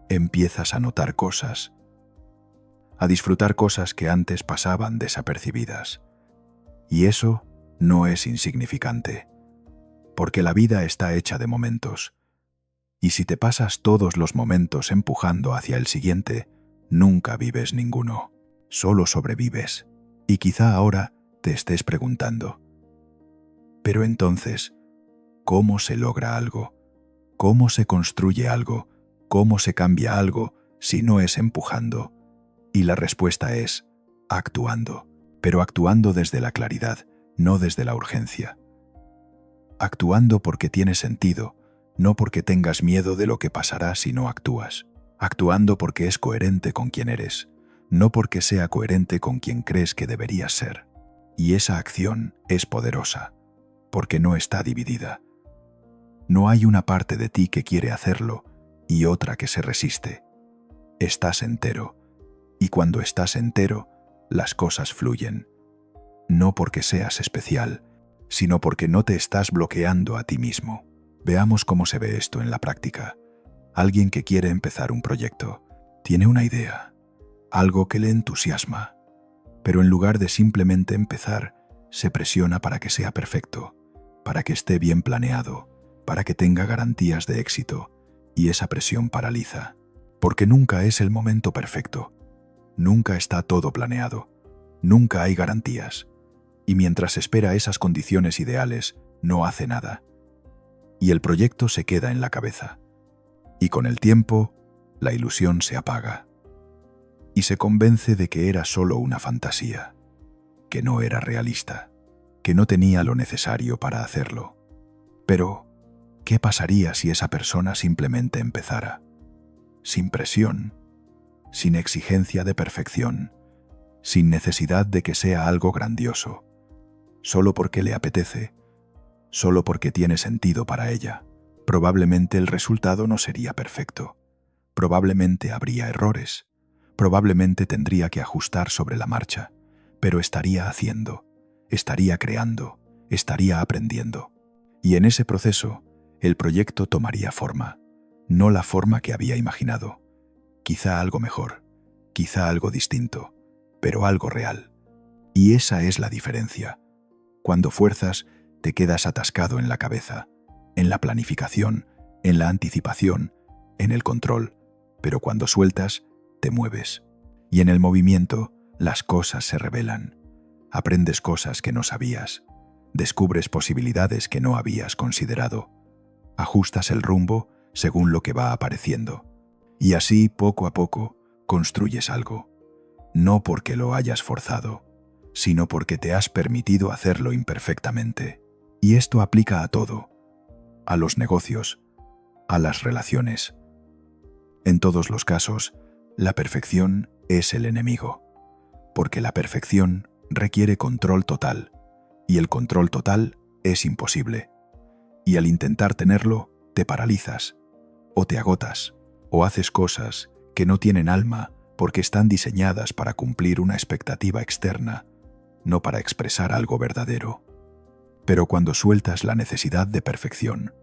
Speaker 1: empiezas a notar cosas, a disfrutar cosas que antes pasaban desapercibidas. Y eso no es insignificante, porque la vida está hecha de momentos. Y si te pasas todos los momentos empujando hacia el siguiente, nunca vives ninguno, solo sobrevives. Y quizá ahora te estés preguntando, pero entonces, ¿cómo se logra algo? ¿Cómo se construye algo? ¿Cómo se cambia algo si no es empujando? Y la respuesta es, actuando, pero actuando desde la claridad, no desde la urgencia. Actuando porque tiene sentido, no porque tengas miedo de lo que pasará si no actúas. Actuando porque es coherente con quien eres, no porque sea coherente con quien crees que deberías ser. Y esa acción es poderosa, porque no está dividida. No hay una parte de ti que quiere hacerlo y otra que se resiste. Estás entero, y cuando estás entero, las cosas fluyen. No porque seas especial, sino porque no te estás bloqueando a ti mismo. Veamos cómo se ve esto en la práctica. Alguien que quiere empezar un proyecto, tiene una idea, algo que le entusiasma, pero en lugar de simplemente empezar, se presiona para que sea perfecto, para que esté bien planeado, para que tenga garantías de éxito, y esa presión paraliza, porque nunca es el momento perfecto, nunca está todo planeado, nunca hay garantías, y mientras espera esas condiciones ideales, no hace nada. Y el proyecto se queda en la cabeza. Y con el tiempo, la ilusión se apaga. Y se convence de que era solo una fantasía, que no era realista, que no tenía lo necesario para hacerlo. Pero, ¿qué pasaría si esa persona simplemente empezara? Sin presión, sin exigencia de perfección, sin necesidad de que sea algo grandioso, solo porque le apetece, solo porque tiene sentido para ella. Probablemente el resultado no sería perfecto. Probablemente habría errores. Probablemente tendría que ajustar sobre la marcha, pero estaría haciendo, estaría creando, estaría aprendiendo. Y en ese proceso, el proyecto tomaría forma, no la forma que había imaginado. Quizá algo mejor, quizá algo distinto, pero algo real. Y esa es la diferencia. Cuando fuerzas, te quedas atascado en la cabeza, en la planificación, en la anticipación, en el control, pero cuando sueltas, te mueves. Y en el movimiento, las cosas se revelan. Aprendes cosas que no sabías, descubres posibilidades que no habías considerado, ajustas el rumbo según lo que va apareciendo. Y así, poco a poco, construyes algo, no porque lo hayas forzado, sino porque te has permitido hacerlo imperfectamente. Y esto aplica a todo, a los negocios, a las relaciones. En todos los casos, la perfección es el enemigo, porque la perfección requiere control total, y el control total es imposible. Y al intentar tenerlo, te paralizas, o te agotas, o haces cosas que no tienen alma porque están diseñadas para cumplir una expectativa externa, no para expresar algo verdadero. Pero cuando sueltas la necesidad de perfección,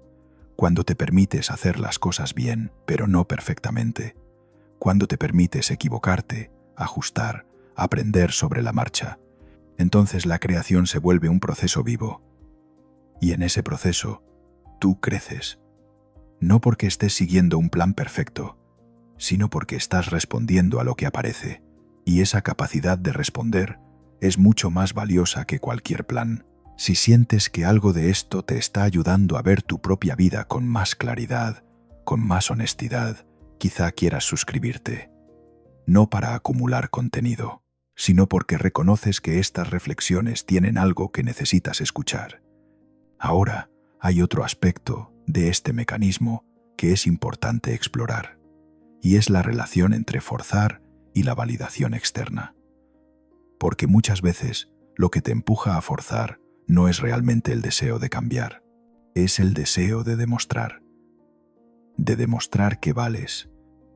Speaker 1: cuando te permites hacer las cosas bien, pero no perfectamente, cuando te permites equivocarte, ajustar, aprender sobre la marcha, entonces la creación se vuelve un proceso vivo. Y en ese proceso, tú creces, no porque estés siguiendo un plan perfecto, sino porque estás respondiendo a lo que aparece, y esa capacidad de responder es mucho más valiosa que cualquier plan. Si sientes que algo de esto te está ayudando a ver tu propia vida con más claridad, con más honestidad, quizá quieras suscribirte, no para acumular contenido, sino porque reconoces que estas reflexiones tienen algo que necesitas escuchar. Ahora, hay otro aspecto de este mecanismo que es importante explorar, y es la relación entre forzar y la validación externa. Porque muchas veces lo que te empuja a forzar no es realmente el deseo de cambiar, es el deseo de demostrar que vales,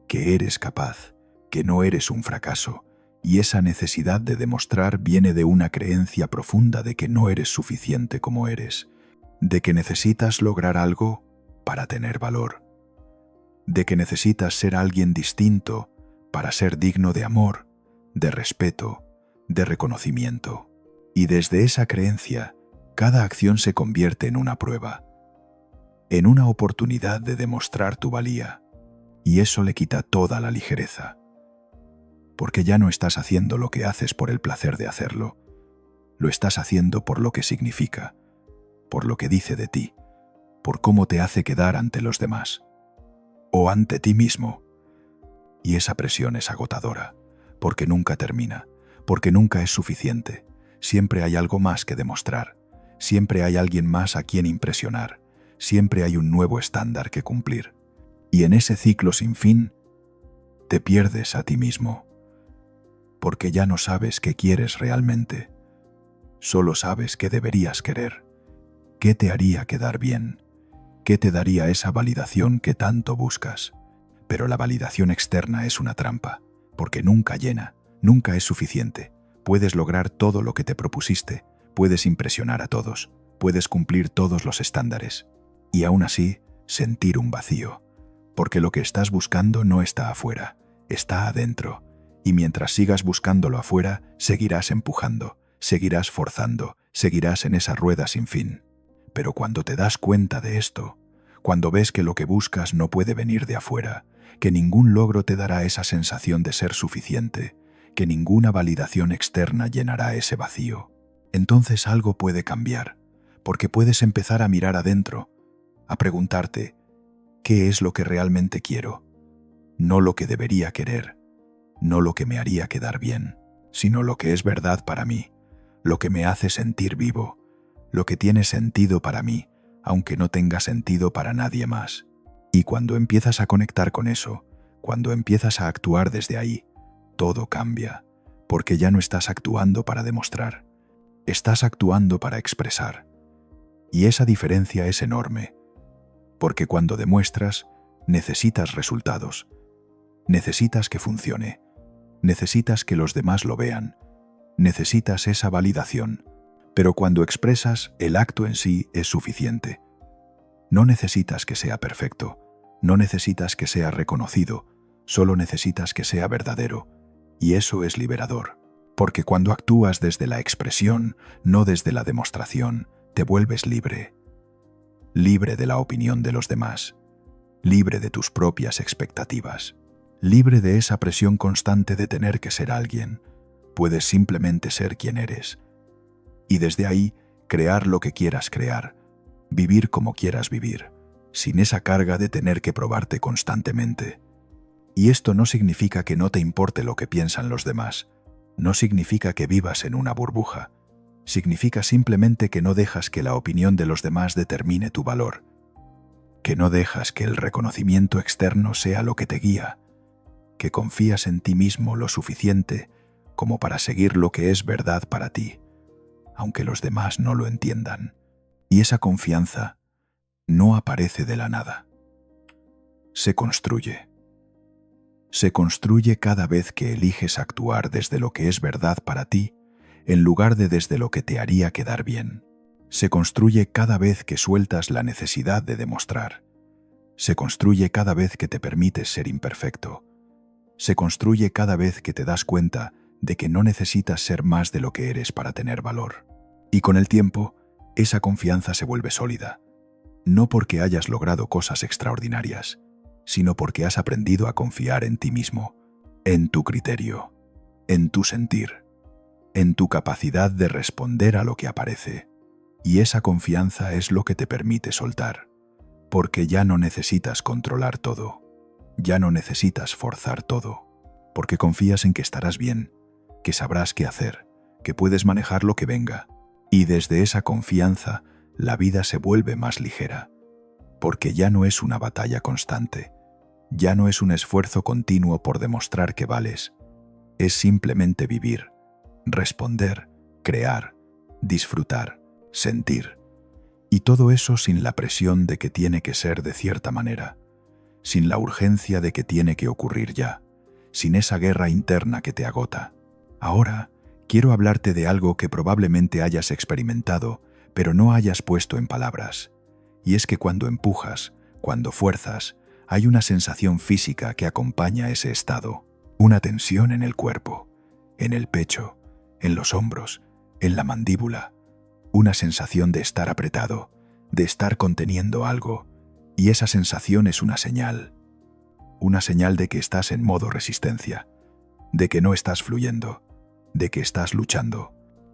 Speaker 1: que eres capaz, que no eres un fracaso, y esa necesidad de demostrar viene de una creencia profunda de que no eres suficiente como eres, de que necesitas lograr algo para tener valor, de que necesitas ser alguien distinto para ser digno de amor, de respeto, de reconocimiento. Y desde esa creencia, cada acción se convierte en una prueba, en una oportunidad de demostrar tu valía, y eso le quita toda la ligereza, porque ya no estás haciendo lo que haces por el placer de hacerlo, lo estás haciendo por lo que significa, por lo que dice de ti, por cómo te hace quedar ante los demás, o ante ti mismo. Y esa presión es agotadora, porque nunca termina, porque nunca es suficiente, siempre hay algo más que demostrar, siempre hay alguien más a quien impresionar, siempre hay un nuevo estándar que cumplir. Y en ese ciclo sin fin, te pierdes a ti mismo, porque ya no sabes qué quieres realmente, solo sabes qué deberías querer, qué te haría quedar bien, qué te daría esa validación que tanto buscas. Pero la validación externa es una trampa, porque nunca llena, nunca es suficiente. Puedes lograr todo lo que te propusiste, puedes impresionar a todos, puedes cumplir todos los estándares, y aún así sentir un vacío, porque lo que estás buscando no está afuera, está adentro, y mientras sigas buscándolo afuera, seguirás empujando, seguirás forzando, seguirás en esa rueda sin fin. Pero cuando te das cuenta de esto, cuando ves que lo que buscas no puede venir de afuera, que ningún logro te dará esa sensación de ser suficiente, que ninguna validación externa llenará ese vacío, entonces algo puede cambiar, porque puedes empezar a mirar adentro, a preguntarte, ¿qué es lo que realmente quiero? No lo que debería querer, no lo que me haría quedar bien, sino lo que es verdad para mí, lo que me hace sentir vivo, lo que tiene sentido para mí, aunque no tenga sentido para nadie más. Y cuando empiezas a conectar con eso, cuando empiezas a actuar desde ahí, todo cambia, porque ya no estás actuando para demostrar, estás actuando para expresar. Y esa diferencia es enorme, porque cuando demuestras, necesitas resultados, necesitas que funcione, necesitas que los demás lo vean, necesitas esa validación, pero cuando expresas, el acto en sí es suficiente. No necesitas que sea perfecto, no necesitas que sea reconocido, solo necesitas que sea verdadero, y eso es liberador, porque cuando actúas desde la expresión, no desde la demostración, te vuelves libre, libre de la opinión de los demás, libre de tus propias expectativas, libre de esa presión constante de tener que ser alguien. Puedes simplemente ser quien eres, y desde ahí crear lo que quieras crear, vivir como quieras vivir, sin esa carga de tener que probarte constantemente. Y esto no significa que no te importe lo que piensan los demás, no significa que vivas en una burbuja, significa simplemente que no dejas que la opinión de los demás determine tu valor, que no dejas que el reconocimiento externo sea lo que te guía, que confías en ti mismo lo suficiente como para seguir lo que es verdad para ti, aunque los demás no lo entiendan. Y esa confianza no aparece de la nada. Se construye. Se construye cada vez que eliges actuar desde lo que es verdad para ti, en lugar de desde lo que te haría quedar bien. Se construye cada vez que sueltas la necesidad de demostrar. Se construye cada vez que te permites ser imperfecto. Se construye cada vez que te das cuenta de que no necesitas ser más de lo que eres para tener valor. Y con el tiempo, esa confianza se vuelve sólida. No porque hayas logrado cosas extraordinarias, sino porque has aprendido a confiar en ti mismo, en tu criterio, en tu sentir, en tu capacidad de responder a lo que aparece. Y esa confianza es lo que te permite soltar, porque ya no necesitas controlar todo, ya no necesitas forzar todo, porque confías en que estarás bien, que sabrás qué hacer, que puedes manejar lo que venga. Y desde esa confianza, la vida se vuelve más ligera, porque ya no es una batalla constante, ya no es un esfuerzo continuo por demostrar que vales, es simplemente vivir, responder, crear, disfrutar, sentir. Y todo eso sin la presión de que tiene que ser de cierta manera, sin la urgencia de que tiene que ocurrir ya, sin esa guerra interna que te agota. Ahora, quiero hablarte de algo que probablemente hayas experimentado, pero no hayas puesto en palabras. Y es que cuando empujas, cuando fuerzas, hay una sensación física que acompaña ese estado, una tensión en el cuerpo, en el pecho, en los hombros, en la mandíbula, una sensación de estar apretado, de estar conteniendo algo, y esa sensación es una señal de que estás en modo resistencia, de que no estás fluyendo, de que estás luchando.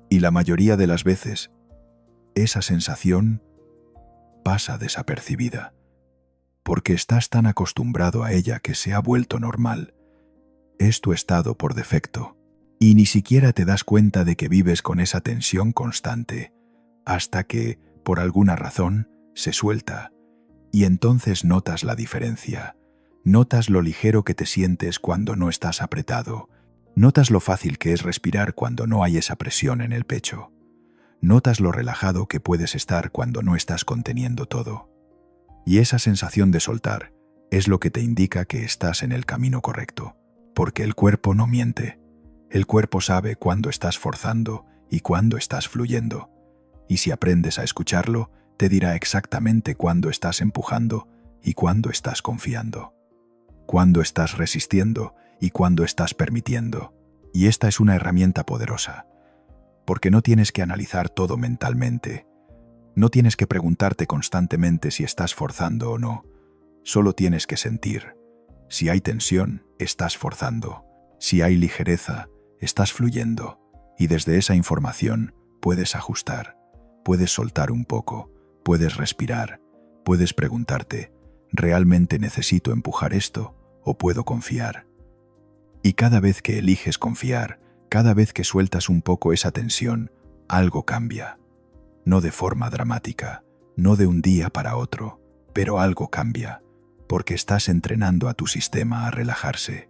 Speaker 1: Y la mayoría de las veces, esa sensación pasa desapercibida, porque estás tan acostumbrado a ella que se ha vuelto normal. Es tu estado por defecto, y ni siquiera te das cuenta de que vives con esa tensión constante, hasta que, por alguna razón, se suelta, y entonces notas la diferencia. Notas lo ligero que te sientes cuando no estás apretado. Notas lo fácil que es respirar cuando no hay esa presión en el pecho. Notas lo relajado que puedes estar cuando no estás conteniendo todo. Y esa sensación de soltar es lo que te indica que estás en el camino correcto, porque el cuerpo no miente. El cuerpo sabe cuándo estás forzando y cuándo estás fluyendo. Y si aprendes a escucharlo, te dirá exactamente cuándo estás empujando y cuándo estás confiando, cuándo estás resistiendo y cuándo estás permitiendo. Y esta es una herramienta poderosa, porque no tienes que analizar todo mentalmente. No tienes que preguntarte constantemente si estás forzando o no. Solo tienes que sentir. Si hay tensión, estás forzando. Si hay ligereza, estás fluyendo. Y desde esa información puedes ajustar, puedes soltar un poco, puedes respirar, puedes preguntarte, ¿realmente necesito empujar esto o puedo confiar? Y cada vez que eliges confiar, cada vez que sueltas un poco esa tensión, algo cambia. No de forma dramática, no de un día para otro, pero algo cambia, porque estás entrenando a tu sistema a relajarse,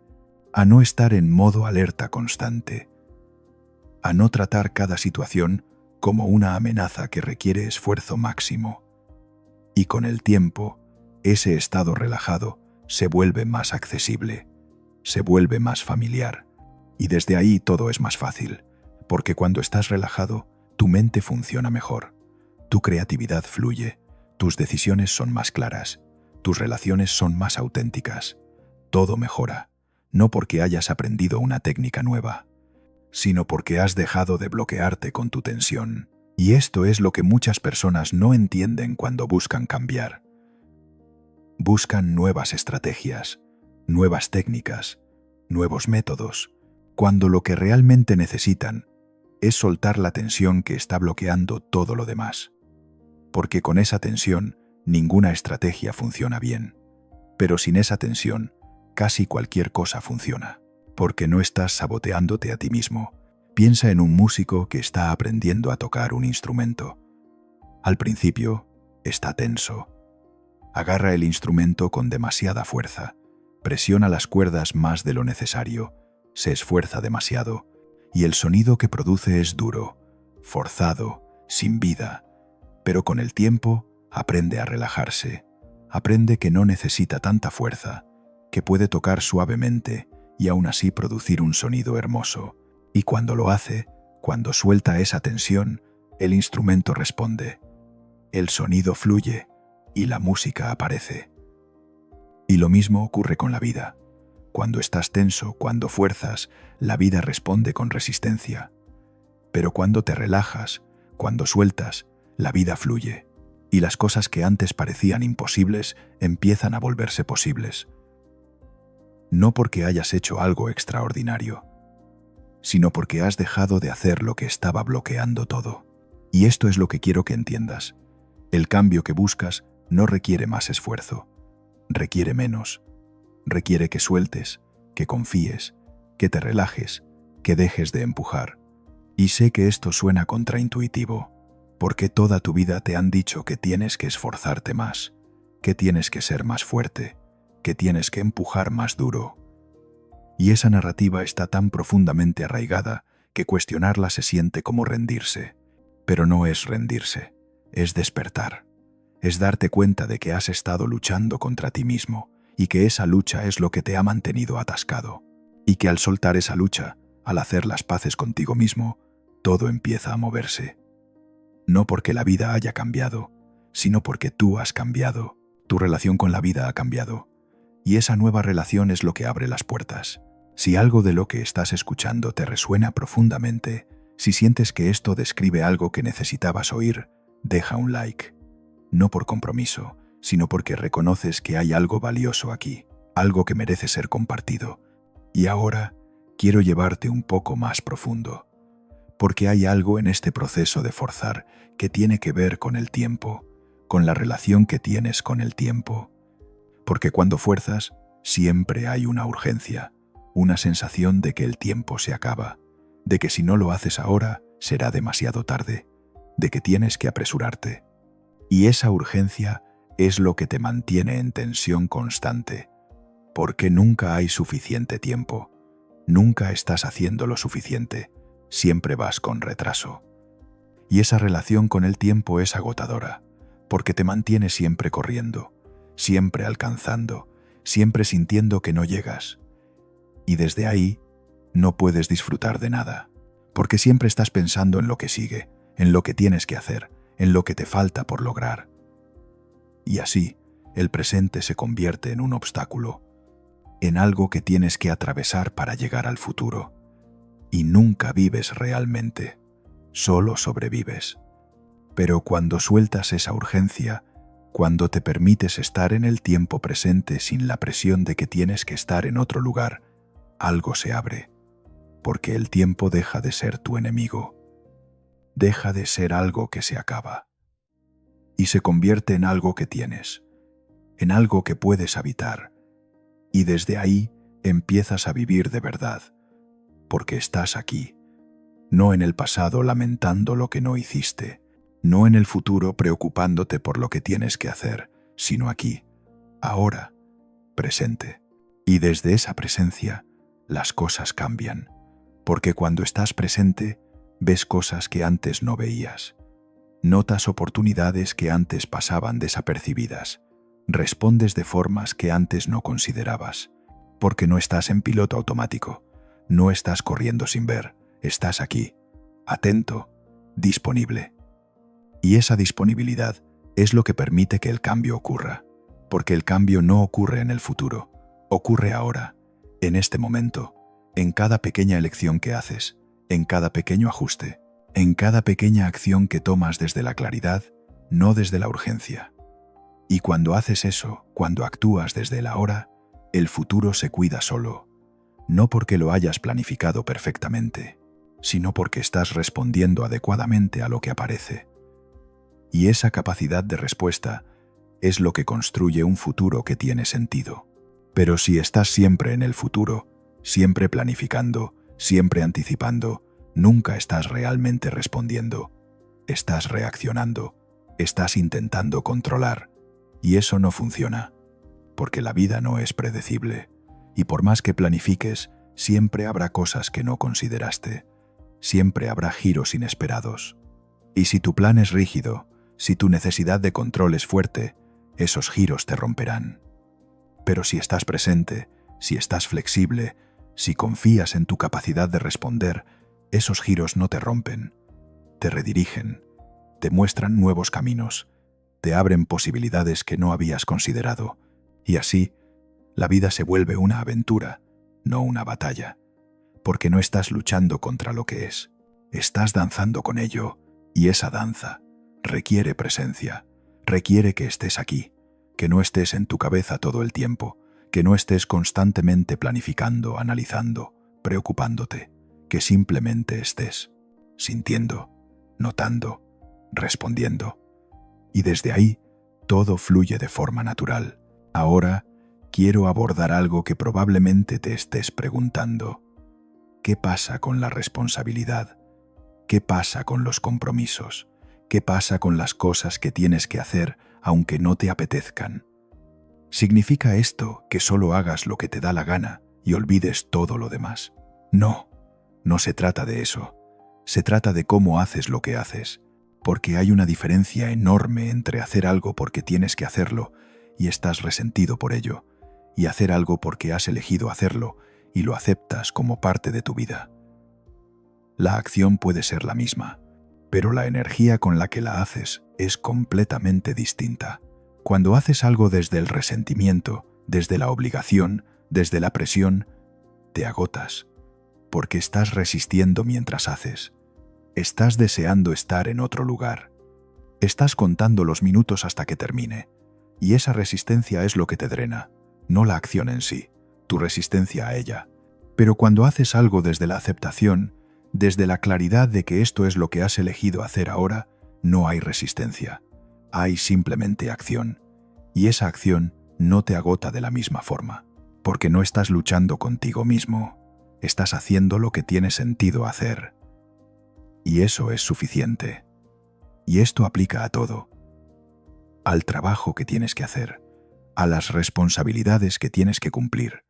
Speaker 1: a no estar en modo alerta constante, a no tratar cada situación como una amenaza que requiere esfuerzo máximo. Y con el tiempo, ese estado relajado se vuelve más accesible, se vuelve más familiar, y desde ahí todo es más fácil, porque cuando estás relajado, tu mente funciona mejor, tu creatividad fluye, tus decisiones son más claras, tus relaciones son más auténticas, todo mejora, no porque hayas aprendido una técnica nueva, sino porque has dejado de bloquearte con tu tensión. Y esto es lo que muchas personas no entienden cuando buscan cambiar. Buscan nuevas estrategias, nuevas técnicas, nuevos métodos, cuando lo que realmente necesitan es soltar la tensión que está bloqueando todo lo demás. Porque con esa tensión, ninguna estrategia funciona bien. Pero sin esa tensión, casi cualquier cosa funciona. Porque no estás saboteándote a ti mismo. Piensa en un músico que está aprendiendo a tocar un instrumento. Al principio, está tenso. Agarra el instrumento con demasiada fuerza, presiona las cuerdas más de lo necesario, se esfuerza demasiado, y el sonido que produce es duro, forzado, sin vida. Pero con el tiempo, aprende a relajarse, aprende que no necesita tanta fuerza, que puede tocar suavemente y aún así producir un sonido hermoso. Y cuando lo hace, cuando suelta esa tensión, el instrumento responde, el sonido fluye y la música aparece. Y lo mismo ocurre con la vida. Cuando estás tenso, cuando fuerzas, la vida responde con resistencia. Pero cuando te relajas, cuando sueltas, la vida fluye. Y las cosas que antes parecían imposibles empiezan a volverse posibles. No porque hayas hecho algo extraordinario, sino porque has dejado de hacer lo que estaba bloqueando todo. Y esto es lo que quiero que entiendas. El cambio que buscas no requiere más esfuerzo, requiere menos. Requiere que sueltes, que confíes, que te relajes, que dejes de empujar. Y sé que esto suena contraintuitivo, porque toda tu vida te han dicho que tienes que esforzarte más, que tienes que ser más fuerte, que tienes que empujar más duro. Y esa narrativa está tan profundamente arraigada que cuestionarla se siente como rendirse. Pero no es rendirse, es despertar. Es darte cuenta de que has estado luchando contra ti mismo y que esa lucha es lo que te ha mantenido atascado. Y que al soltar esa lucha, al hacer las paces contigo mismo, todo empieza a moverse. No porque la vida haya cambiado, sino porque tú has cambiado. Tu relación con la vida ha cambiado. Y esa nueva relación es lo que abre las puertas. Si algo de lo que estás escuchando te resuena profundamente, si sientes que esto describe algo que necesitabas oír, deja un like. No por compromiso, sino porque reconoces que hay algo valioso aquí, algo que merece ser compartido. Y ahora quiero llevarte un poco más profundo, porque hay algo en este proceso de forzar que tiene que ver con el tiempo, con la relación que tienes con el tiempo. Porque cuando fuerzas, siempre hay una urgencia, una sensación de que el tiempo se acaba, de que si no lo haces ahora, será demasiado tarde, de que tienes que apresurarte. Y esa urgencia es lo que te mantiene en tensión constante, porque nunca hay suficiente tiempo, nunca estás haciendo lo suficiente, siempre vas con retraso. Y esa relación con el tiempo es agotadora, porque te mantiene siempre corriendo, siempre alcanzando, siempre sintiendo que no llegas. Y desde ahí no puedes disfrutar de nada, porque siempre estás pensando en lo que sigue, en lo que tienes que hacer, en lo que te falta por lograr. Y así, el presente se convierte en un obstáculo, en algo que tienes que atravesar para llegar al futuro. Y nunca vives realmente, solo sobrevives. Pero cuando sueltas esa urgencia, cuando te permites estar en el tiempo presente sin la presión de que tienes que estar en otro lugar, algo se abre, porque el tiempo deja de ser tu enemigo, deja de ser algo que se acaba, y se convierte en algo que tienes, en algo que puedes habitar, y desde ahí empiezas a vivir de verdad, porque estás aquí, no en el pasado lamentando lo que no hiciste, no en el futuro preocupándote por lo que tienes que hacer, sino aquí, ahora, presente. Y desde esa presencia, las cosas cambian, porque cuando estás presente, ves cosas que antes no veías. Notas oportunidades que antes pasaban desapercibidas. Respondes de formas que antes no considerabas, porque no estás en piloto automático, no estás corriendo sin ver, estás aquí, atento, disponible. Y esa disponibilidad es lo que permite que el cambio ocurra, porque el cambio no ocurre en el futuro, ocurre ahora, en este momento, en cada pequeña elección que haces, en cada pequeño ajuste, en cada pequeña acción que tomas desde la claridad, no desde la urgencia. Y cuando haces eso, cuando actúas desde el ahora, el futuro se cuida solo, no porque lo hayas planificado perfectamente, sino porque estás respondiendo adecuadamente a lo que aparece. Y esa capacidad de respuesta es lo que construye un futuro que tiene sentido. Pero si estás siempre en el futuro, siempre planificando, siempre anticipando, nunca estás realmente respondiendo. Estás reaccionando, estás intentando controlar, y eso no funciona, porque la vida no es predecible, y por más que planifiques, siempre habrá cosas que no consideraste, siempre habrá giros inesperados. Y si tu plan es rígido, si tu necesidad de control es fuerte, esos giros te romperán. Pero si estás presente, si estás flexible, si confías en tu capacidad de responder, esos giros no te rompen, te redirigen, te muestran nuevos caminos, te abren posibilidades que no habías considerado, y así la vida se vuelve una aventura, no una batalla, porque no estás luchando contra lo que es, estás danzando con ello, y esa danza requiere presencia, requiere que estés aquí, que no estés en tu cabeza todo el tiempo, que no estés constantemente planificando, analizando, preocupándote, que simplemente estés sintiendo, notando, respondiendo. Y desde ahí, todo fluye de forma natural. Ahora, quiero abordar algo que probablemente te estés preguntando. ¿Qué pasa con la responsabilidad? ¿Qué pasa con los compromisos? ¿Qué pasa con las cosas que tienes que hacer aunque no te apetezcan? ¿Significa esto que solo hagas lo que te da la gana y olvides todo lo demás? No, no se trata de eso. Se trata de cómo haces lo que haces, porque hay una diferencia enorme entre hacer algo porque tienes que hacerlo y estás resentido por ello, y hacer algo porque has elegido hacerlo y lo aceptas como parte de tu vida. La acción puede ser la misma, pero la energía con la que la haces es completamente distinta. Cuando haces algo desde el resentimiento, desde la obligación, desde la presión, te agotas, porque estás resistiendo mientras haces. Estás deseando estar en otro lugar. Estás contando los minutos hasta que termine, y esa resistencia es lo que te drena, no la acción en sí, tu resistencia a ella. Pero cuando haces algo desde la aceptación, desde la claridad de que esto es lo que has elegido hacer ahora, no hay resistencia. Hay simplemente acción. Y esa acción no te agota de la misma forma, porque no estás luchando contigo mismo. Estás haciendo lo que tiene sentido hacer. Y eso es suficiente. Y esto aplica a todo. Al trabajo que tienes que hacer, a las responsabilidades que tienes que cumplir,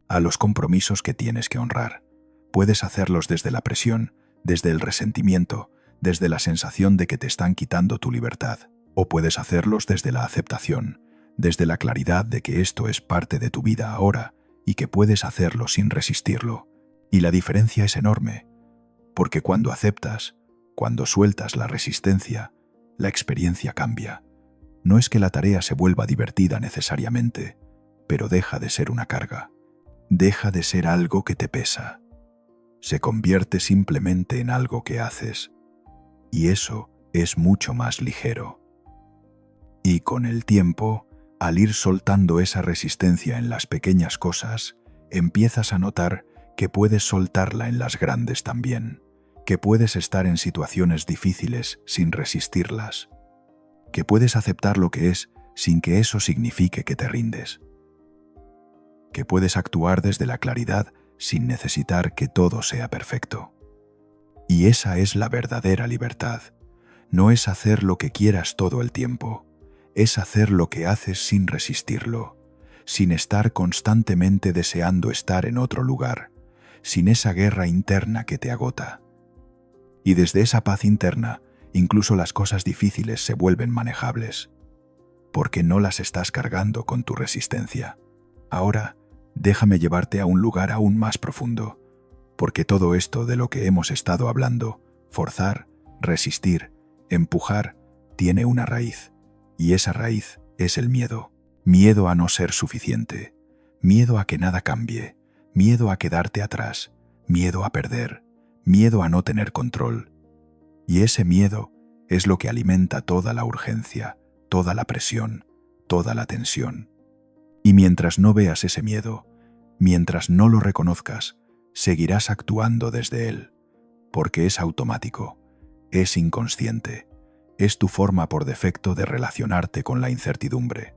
Speaker 1: a los compromisos que tienes que honrar. Puedes hacerlos desde la presión, desde el resentimiento, desde la sensación de que te están quitando tu libertad. O puedes hacerlos desde la aceptación, desde la claridad de que esto es parte de tu vida ahora y que puedes hacerlo sin resistirlo. Y la diferencia es enorme, porque cuando aceptas, cuando sueltas la resistencia, la experiencia cambia. No es que la tarea se vuelva divertida necesariamente, pero deja de ser una carga. Deja de ser algo que te pesa. Se convierte simplemente en algo que haces, y eso es mucho más ligero. Y con el tiempo, al ir soltando esa resistencia en las pequeñas cosas, empiezas a notar que puedes soltarla en las grandes también, que puedes estar en situaciones difíciles sin resistirlas, que puedes aceptar lo que es sin que eso signifique que te rindes, que puedes actuar desde la claridad sin necesitar que todo sea perfecto. Y esa es la verdadera libertad. No es hacer lo que quieras todo el tiempo, es hacer lo que haces sin resistirlo, sin estar constantemente deseando estar en otro lugar, sin esa guerra interna que te agota. Y desde esa paz interna, incluso las cosas difíciles se vuelven manejables, porque no las estás cargando con tu resistencia. Ahora, déjame llevarte a un lugar aún más profundo, porque todo esto de lo que hemos estado hablando, forzar, resistir, empujar, tiene una raíz, y esa raíz es el miedo. Miedo a no ser suficiente, miedo a que nada cambie, miedo a quedarte atrás, miedo a perder, miedo a no tener control. Y ese miedo es lo que alimenta toda la urgencia, toda la presión, toda la tensión. Y mientras no veas ese miedo, mientras no lo reconozcas, seguirás actuando desde él, porque es automático, es inconsciente, es tu forma por defecto de relacionarte con la incertidumbre.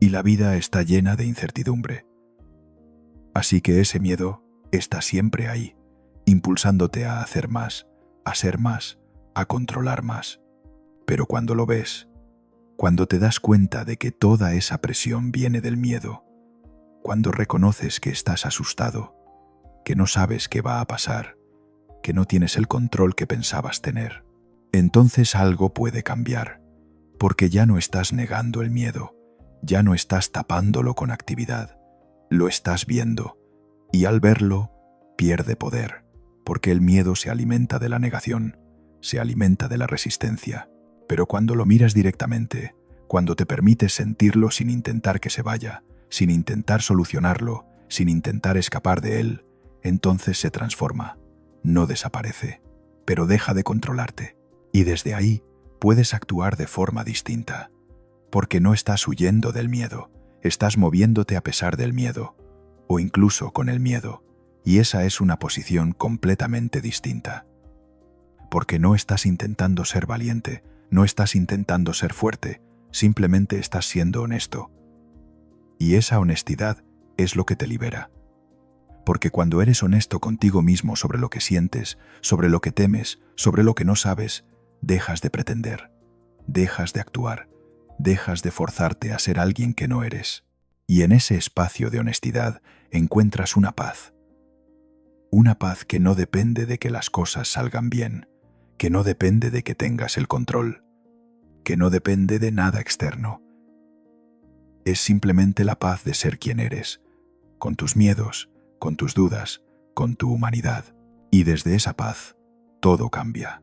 Speaker 1: Y la vida está llena de incertidumbre. Así que ese miedo está siempre ahí, impulsándote a hacer más, a ser más, a controlar más. Pero cuando lo ves, cuando te das cuenta de que toda esa presión viene del miedo, cuando reconoces que estás asustado, que no sabes qué va a pasar, que no tienes el control que pensabas tener, entonces algo puede cambiar, porque ya no estás negando el miedo, ya no estás tapándolo con actividad, lo estás viendo, y al verlo, pierde poder, porque el miedo se alimenta de la negación, se alimenta de la resistencia. Pero cuando lo miras directamente, cuando te permites sentirlo sin intentar que se vaya, sin intentar solucionarlo, sin intentar escapar de él, entonces se transforma. No desaparece, pero deja de controlarte. Y desde ahí puedes actuar de forma distinta. Porque no estás huyendo del miedo, estás moviéndote a pesar del miedo, o incluso con el miedo. Y esa es una posición completamente distinta. Porque no estás intentando ser valiente, no estás intentando ser fuerte, simplemente estás siendo honesto. Y esa honestidad es lo que te libera. Porque cuando eres honesto contigo mismo sobre lo que sientes, sobre lo que temes, sobre lo que no sabes, dejas de pretender, dejas de actuar, dejas de forzarte a ser alguien que no eres. Y en ese espacio de honestidad encuentras una paz. Una paz que no depende de que las cosas salgan bien, que no depende de que tengas el control, que no depende de nada externo. Es simplemente la paz de ser quien eres, con tus miedos, con tus dudas, con tu humanidad. Y desde esa paz, todo cambia.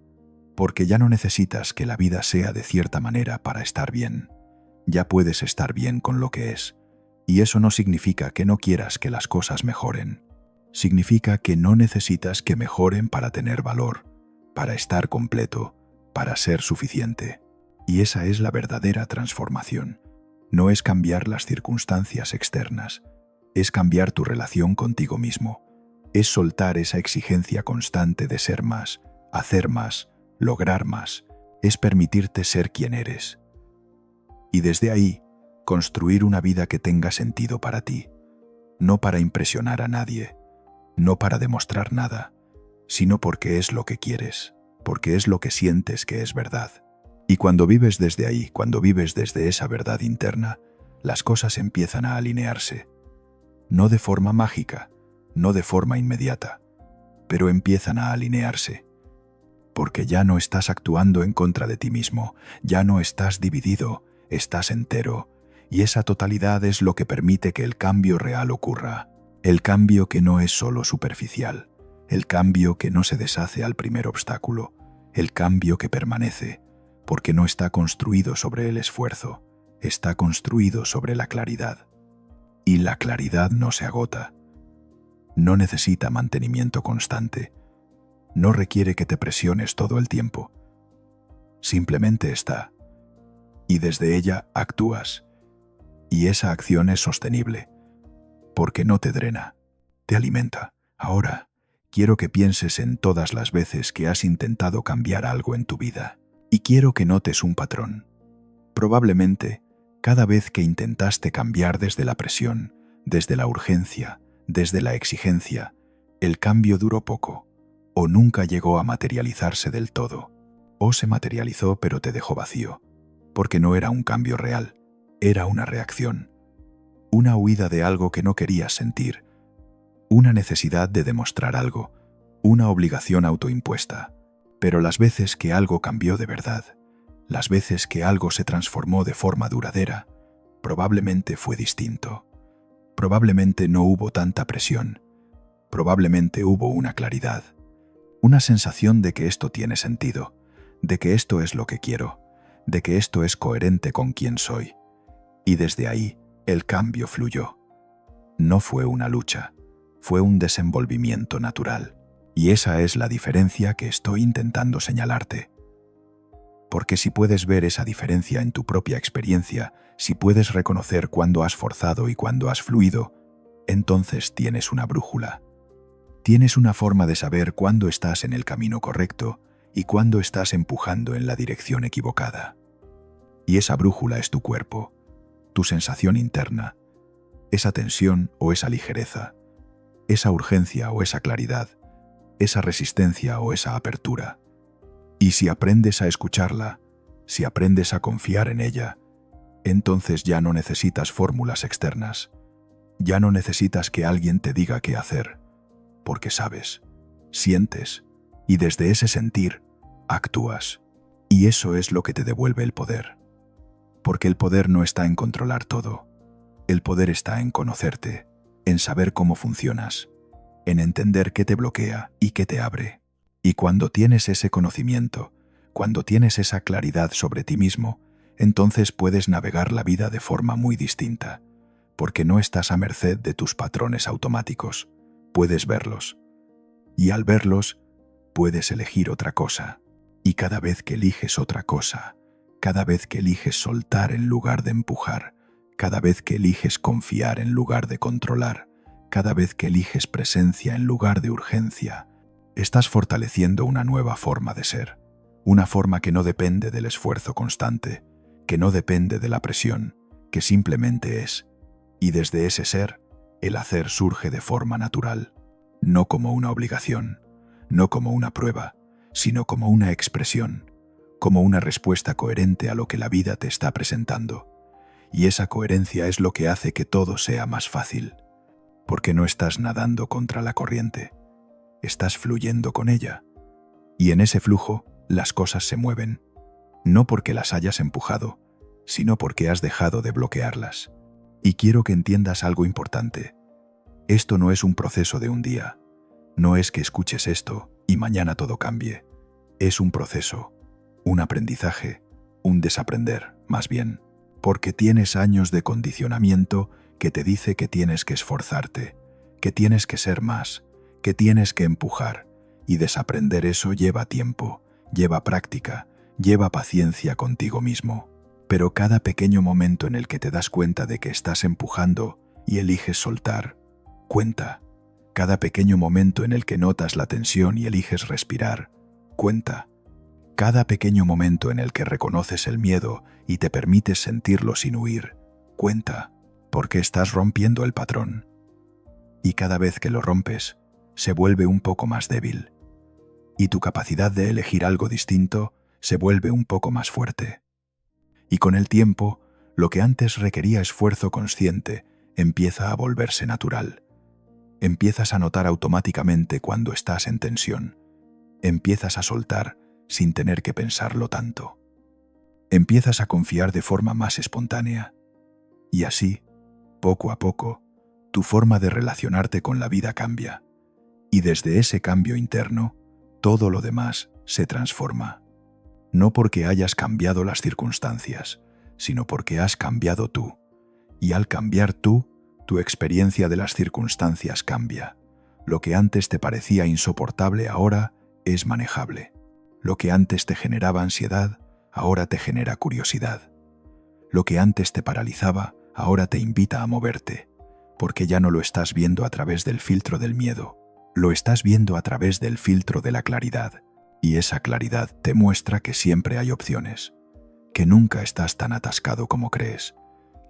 Speaker 1: Porque ya no necesitas que la vida sea de cierta manera para estar bien. Ya puedes estar bien con lo que es. Y eso no significa que no quieras que las cosas mejoren. Significa que no necesitas que mejoren para tener valor, para estar completo, para ser suficiente. Y esa es la verdadera transformación. No es cambiar las circunstancias externas, es cambiar tu relación contigo mismo. Es soltar esa exigencia constante de ser más, hacer más, lograr más. Es permitirte ser quien eres. Y desde ahí, construir una vida que tenga sentido para ti. No para impresionar a nadie, no para demostrar nada, sino porque es lo que quieres, porque es lo que sientes que es verdad. Y cuando vives desde ahí, cuando vives desde esa verdad interna, las cosas empiezan a alinearse. No de forma mágica, no de forma inmediata, pero empiezan a alinearse. Porque ya no estás actuando en contra de ti mismo, ya no estás dividido, estás entero, y esa totalidad es lo que permite que el cambio real ocurra. El cambio que no es solo superficial, el cambio que no se deshace al primer obstáculo, el cambio que permanece, porque no está construido sobre el esfuerzo, está construido sobre la claridad. Y la claridad no se agota. No necesita mantenimiento constante. No requiere que te presiones todo el tiempo. Simplemente está. Y desde ella actúas. Y esa acción es sostenible. Porque no te drena, te alimenta. Ahora, quiero que pienses en todas las veces que has intentado cambiar algo en tu vida. Y quiero que notes un patrón. Probablemente, cada vez que intentaste cambiar desde la presión, desde la urgencia, desde la exigencia, el cambio duró poco, o nunca llegó a materializarse del todo, o se materializó pero te dejó vacío, porque no era un cambio real, era una reacción, una huida de algo que no querías sentir, una necesidad de demostrar algo, una obligación autoimpuesta. Pero las veces que algo cambió de verdad, las veces que algo se transformó de forma duradera, probablemente fue distinto. Probablemente no hubo tanta presión. Probablemente hubo una claridad. Una sensación de que esto tiene sentido, de que esto es lo que quiero, de que esto es coherente con quien soy. Y desde ahí, el cambio fluyó. No fue una lucha, fue un desenvolvimiento natural. Y esa es la diferencia que estoy intentando señalarte. Porque si puedes ver esa diferencia en tu propia experiencia, si puedes reconocer cuándo has forzado y cuándo has fluido, entonces tienes una brújula. Tienes una forma de saber cuándo estás en el camino correcto y cuándo estás empujando en la dirección equivocada. Y esa brújula es tu cuerpo, tu sensación interna, esa tensión o esa ligereza, esa urgencia o esa claridad, esa resistencia o esa apertura. Y si aprendes a escucharla, si aprendes a confiar en ella, entonces ya no necesitas fórmulas externas. Ya no necesitas que alguien te diga qué hacer, porque sabes, sientes, y desde ese sentir, actúas. Y eso es lo que te devuelve el poder. Porque el poder no está en controlar todo. El poder está en conocerte, en saber cómo funcionas, en entender qué te bloquea y qué te abre. Y cuando tienes ese conocimiento, Cuando tienes esa claridad sobre ti mismo, entonces puedes navegar la vida de forma muy distinta, porque no estás a merced de tus patrones automáticos, puedes verlos. Y al verlos, puedes elegir otra cosa. Y cada vez que eliges otra cosa, cada vez que eliges soltar en lugar de empujar, cada vez que eliges confiar en lugar de controlar, cada vez que eliges presencia en lugar de urgencia, estás fortaleciendo una nueva forma de ser, una forma que no depende del esfuerzo constante, que no depende de la presión, que simplemente es. Y desde ese ser, el hacer surge de forma natural, no como una obligación, no como una prueba, sino como una expresión, como una respuesta coherente a lo que la vida te está presentando. Y esa coherencia es lo que hace que todo sea más fácil, porque no estás nadando contra la corriente, estás fluyendo con ella. Y en ese flujo, las cosas se mueven, no porque las hayas empujado, sino porque has dejado de bloquearlas. Y quiero que entiendas algo importante. Esto no es un proceso de un día. No es que escuches esto y mañana todo cambie. Es un proceso, un aprendizaje, un desaprender, más bien, porque tienes años de condicionamiento que te dice que tienes que esforzarte, que tienes que ser más, que tienes que empujar, y desaprender eso lleva tiempo, lleva práctica, lleva paciencia contigo mismo. Pero cada pequeño momento en el que te das cuenta de que estás empujando y eliges soltar, cuenta. Cada pequeño momento en el que notas la tensión y eliges respirar, cuenta. Cada pequeño momento en el que reconoces el miedo y te permites sentirlo sin huir, cuenta, porque estás rompiendo el patrón. Y cada vez que lo rompes, se vuelve un poco más débil. Y tu capacidad de elegir algo distinto se vuelve un poco más fuerte. Y con el tiempo, lo que antes requería esfuerzo consciente empieza a volverse natural. Empiezas a notar automáticamente cuando estás en tensión. Empiezas a soltar sin tener que pensarlo tanto. Empiezas a confiar de forma más espontánea. Y así, poco a poco, tu forma de relacionarte con la vida cambia. Y desde ese cambio interno, todo lo demás se transforma. No porque hayas cambiado las circunstancias, sino porque has cambiado tú. Y al cambiar tú, tu experiencia de las circunstancias cambia. Lo que antes te parecía insoportable ahora es manejable. Lo que antes te generaba ansiedad, ahora te genera curiosidad. Lo que antes te paralizaba, ahora te invita a moverte, porque ya no lo estás viendo a través del filtro del miedo, lo estás viendo a través del filtro de la claridad, y esa claridad te muestra que siempre hay opciones, que nunca estás tan atascado como crees,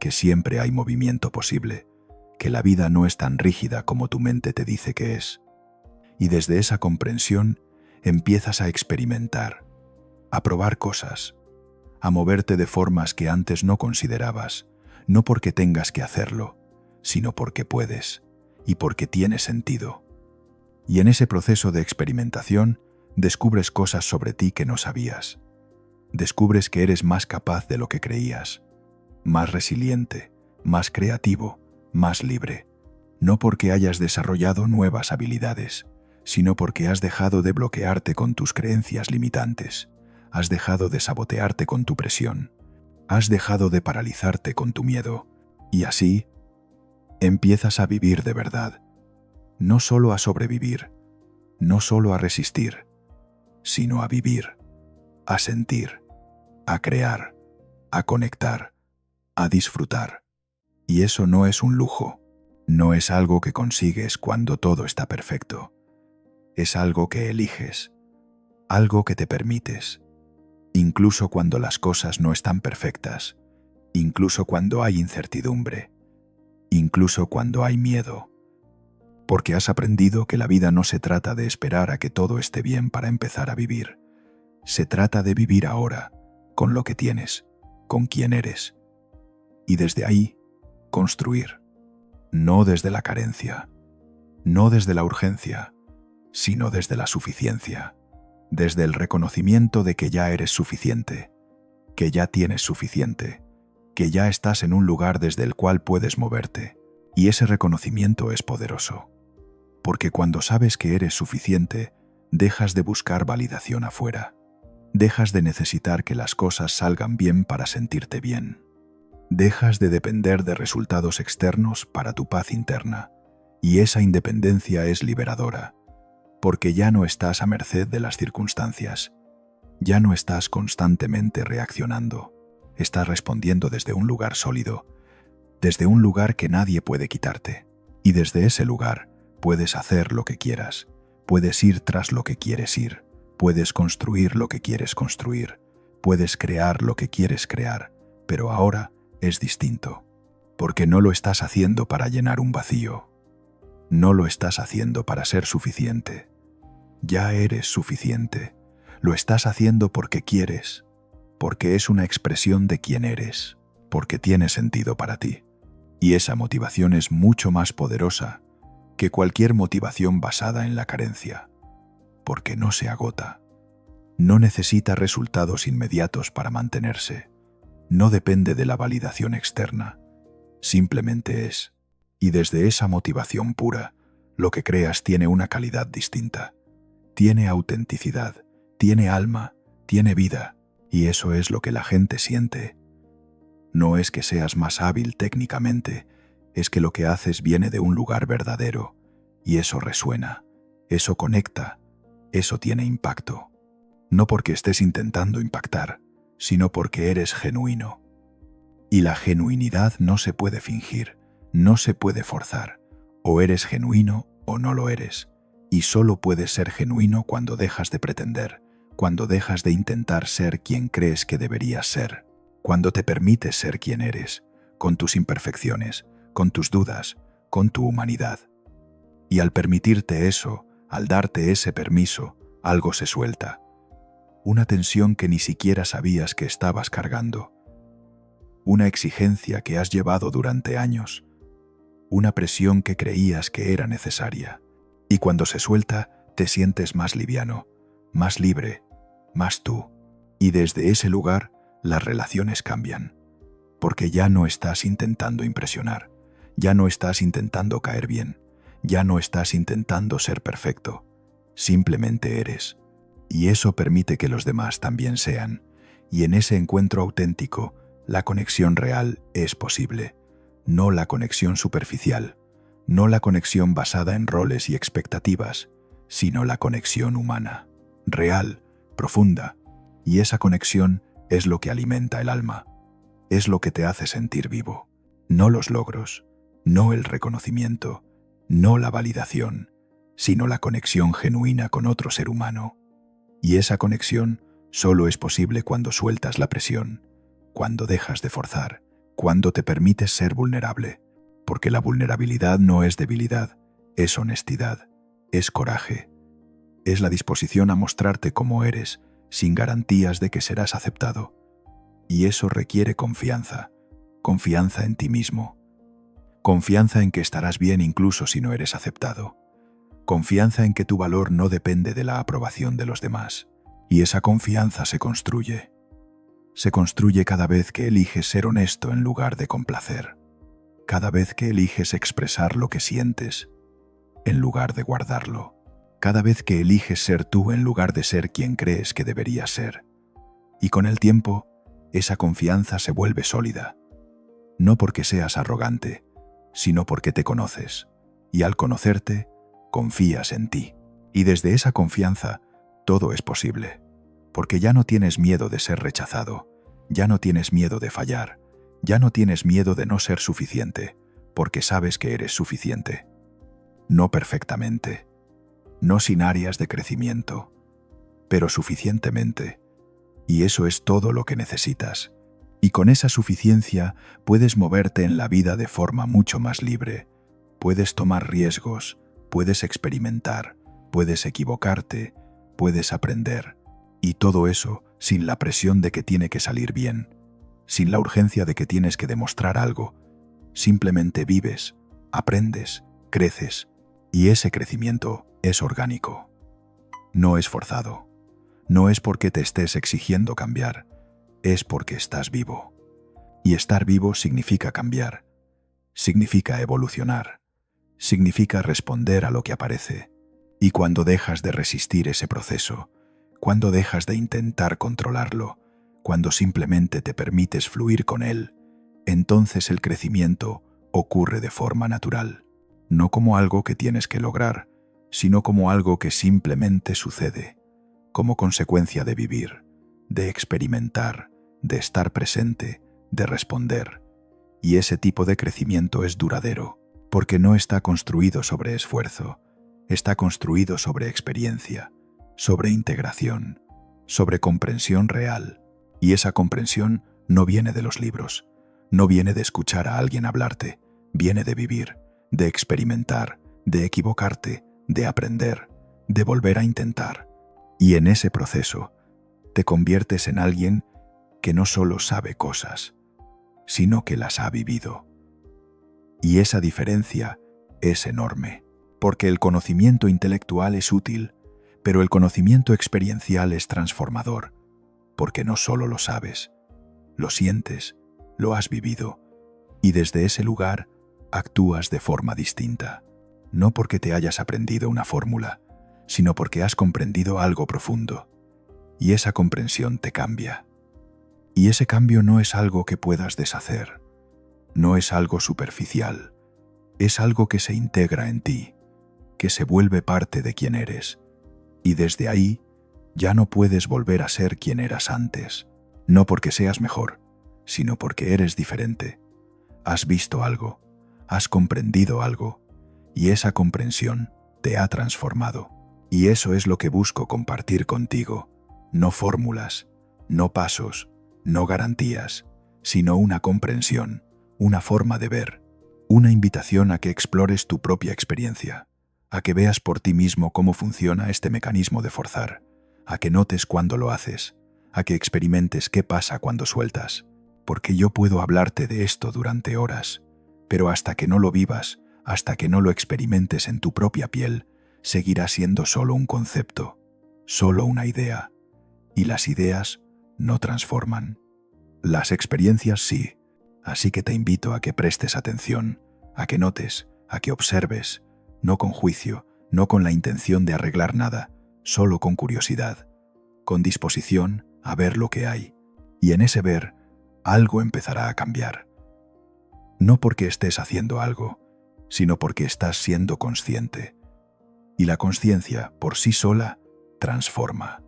Speaker 1: que siempre hay movimiento posible, que la vida no es tan rígida como tu mente te dice que es. Y desde esa comprensión empiezas a experimentar, a probar cosas, a moverte de formas que antes no considerabas, no porque tengas que hacerlo, sino porque puedes y porque tiene sentido. Y en ese proceso de experimentación descubres cosas sobre ti que no sabías. Descubres que eres más capaz de lo que creías, más resiliente, más creativo, más libre, no porque hayas desarrollado nuevas habilidades, sino porque has dejado de bloquearte con tus creencias limitantes, has dejado de sabotearte con tu presión, has dejado de paralizarte con tu miedo, y así empiezas a vivir de verdad, no solo a sobrevivir, no solo a resistir, sino a vivir, a sentir, a crear, a conectar, a disfrutar. Y eso no es un lujo, no es algo que consigues cuando todo está perfecto. Es algo que eliges, algo que te permites, incluso cuando las cosas no están perfectas, incluso cuando hay incertidumbre, incluso cuando hay miedo. Porque has aprendido que la vida no se trata de esperar a que todo esté bien para empezar a vivir. Se trata de vivir ahora, con lo que tienes, con quien eres. Y desde ahí, construir. No desde la carencia, no desde la urgencia, sino desde la suficiencia. Desde el reconocimiento de que ya eres suficiente, que ya tienes suficiente, que ya estás en un lugar desde el cual puedes moverte. Y ese reconocimiento es poderoso. Porque cuando sabes que eres suficiente, dejas de buscar validación afuera. Dejas de necesitar que las cosas salgan bien para sentirte bien. Dejas de depender de resultados externos para tu paz interna. Y esa independencia es liberadora, porque ya no estás a merced de las circunstancias. Ya no estás constantemente reaccionando. Estás respondiendo desde un lugar sólido, desde un lugar que nadie puede quitarte. Y desde ese lugar puedes hacer lo que quieras, puedes ir tras lo que quieres ir, puedes construir lo que quieres construir, puedes crear lo que quieres crear, pero ahora es distinto, porque no lo estás haciendo para llenar un vacío. No lo estás haciendo para ser suficiente. Ya eres suficiente. Lo estás haciendo porque quieres, porque es una expresión de quién eres, porque tiene sentido para ti. Y esa motivación es mucho más poderosa que cualquier motivación basada en la carencia, porque no se agota. No necesita resultados inmediatos para mantenerse. No depende de la validación externa. Simplemente es. Y desde esa motivación pura, lo que creas tiene una calidad distinta. Tiene autenticidad, tiene alma, tiene vida, y eso es lo que la gente siente. No es que seas más hábil técnicamente, es que lo que haces viene de un lugar verdadero, y eso resuena, eso conecta, eso tiene impacto. No porque estés intentando impactar, sino porque eres genuino. Y la genuinidad no se puede fingir, no se puede forzar. O eres genuino o no lo eres. Y solo puedes ser genuino cuando dejas de pretender, cuando dejas de intentar ser quien crees que deberías ser, cuando te permites ser quien eres, con tus imperfecciones, con tus dudas, con tu humanidad. Y al permitirte eso, al darte ese permiso, algo se suelta. Una tensión que ni siquiera sabías que estabas cargando. Una exigencia que has llevado durante años. Una presión que creías que era necesaria. Y cuando se suelta, te sientes más liviano, más libre, más tú. Y desde ese lugar, las relaciones cambian. Porque ya no estás intentando impresionar, ya no estás intentando caer bien, ya no estás intentando ser perfecto. Simplemente eres. Y eso permite que los demás también sean. Y en ese encuentro auténtico, la conexión real es posible. No la conexión superficial, no la conexión basada en roles y expectativas, sino la conexión humana, real, profunda. Y esa conexión es lo que alimenta el alma, es lo que te hace sentir vivo. No los logros, no el reconocimiento, no la validación, sino la conexión genuina con otro ser humano. Y esa conexión solo es posible cuando sueltas la presión, cuando dejas de forzar, cuando te permites ser vulnerable, porque la vulnerabilidad no es debilidad, es honestidad, es coraje, es la disposición a mostrarte como eres, sin garantías de que serás aceptado. Y eso requiere confianza, confianza en ti mismo, confianza en que estarás bien incluso si no eres aceptado, confianza en que tu valor no depende de la aprobación de los demás. Y esa confianza se construye. Se construye cada vez que eliges ser honesto en lugar de complacer. Cada vez que eliges expresar lo que sientes, en lugar de guardarlo. Cada vez que eliges ser tú en lugar de ser quien crees que deberías ser. Y con el tiempo, esa confianza se vuelve sólida. No porque seas arrogante, sino porque te conoces. Y al conocerte, confías en ti. Y desde esa confianza, todo es posible. Porque ya no tienes miedo de ser rechazado, ya no tienes miedo de fallar, ya no tienes miedo de no ser suficiente, porque sabes que eres suficiente. No perfectamente, no sin áreas de crecimiento, pero suficientemente. Y eso es todo lo que necesitas. Y con esa suficiencia puedes moverte en la vida de forma mucho más libre. Puedes tomar riesgos, puedes experimentar, puedes equivocarte, puedes aprender. Y todo eso sin la presión de que tiene que salir bien, sin la urgencia de que tienes que demostrar algo. Simplemente vives, aprendes, creces, y ese crecimiento es orgánico. No es forzado. No es porque te estés exigiendo cambiar, es porque estás vivo. Y estar vivo significa cambiar, significa evolucionar, significa responder a lo que aparece. Y cuando dejas de resistir ese proceso, cuando dejas de intentar controlarlo, cuando simplemente te permites fluir con él, entonces el crecimiento ocurre de forma natural, no como algo que tienes que lograr, sino como algo que simplemente sucede, como consecuencia de vivir, de experimentar, de estar presente, de responder. Y ese tipo de crecimiento es duradero, porque no está construido sobre esfuerzo, está construido sobre experiencia, sobre integración, sobre comprensión real. Y esa comprensión no viene de los libros, no viene de escuchar a alguien hablarte, viene de vivir, de experimentar, de equivocarte, de aprender, de volver a intentar. Y en ese proceso te conviertes en alguien que no solo sabe cosas, sino que las ha vivido. Y esa diferencia es enorme, porque el conocimiento intelectual es útil, pero el conocimiento experiencial es transformador, porque no solo lo sabes, lo sientes, lo has vivido, y desde ese lugar actúas de forma distinta, no porque te hayas aprendido una fórmula, sino porque has comprendido algo profundo, y esa comprensión te cambia. Y ese cambio no es algo que puedas deshacer, no es algo superficial, es algo que se integra en ti, que se vuelve parte de quien eres, y desde ahí ya no puedes volver a ser quien eras antes, no porque seas mejor, sino porque eres diferente. Has visto algo, has comprendido algo, y esa comprensión te ha transformado. Y eso es lo que busco compartir contigo, no fórmulas, no pasos, no garantías, sino una comprensión, una forma de ver, una invitación a que explores tu propia experiencia, a que veas por ti mismo cómo funciona este mecanismo de forzar, a que notes cuándo lo haces, a que experimentes qué pasa cuando sueltas, porque yo puedo hablarte de esto durante horas, pero hasta que no lo vivas, hasta que no lo experimentes en tu propia piel, seguirá siendo solo un concepto, solo una idea, y las ideas no transforman. Las experiencias sí, así que te invito a que prestes atención, a que notes, a que observes, no con juicio, no con la intención de arreglar nada, solo con curiosidad, con disposición a ver lo que hay, y en ese ver, algo empezará a cambiar. No porque estés haciendo algo, sino porque estás siendo consciente. Y la conciencia, por sí sola, transforma.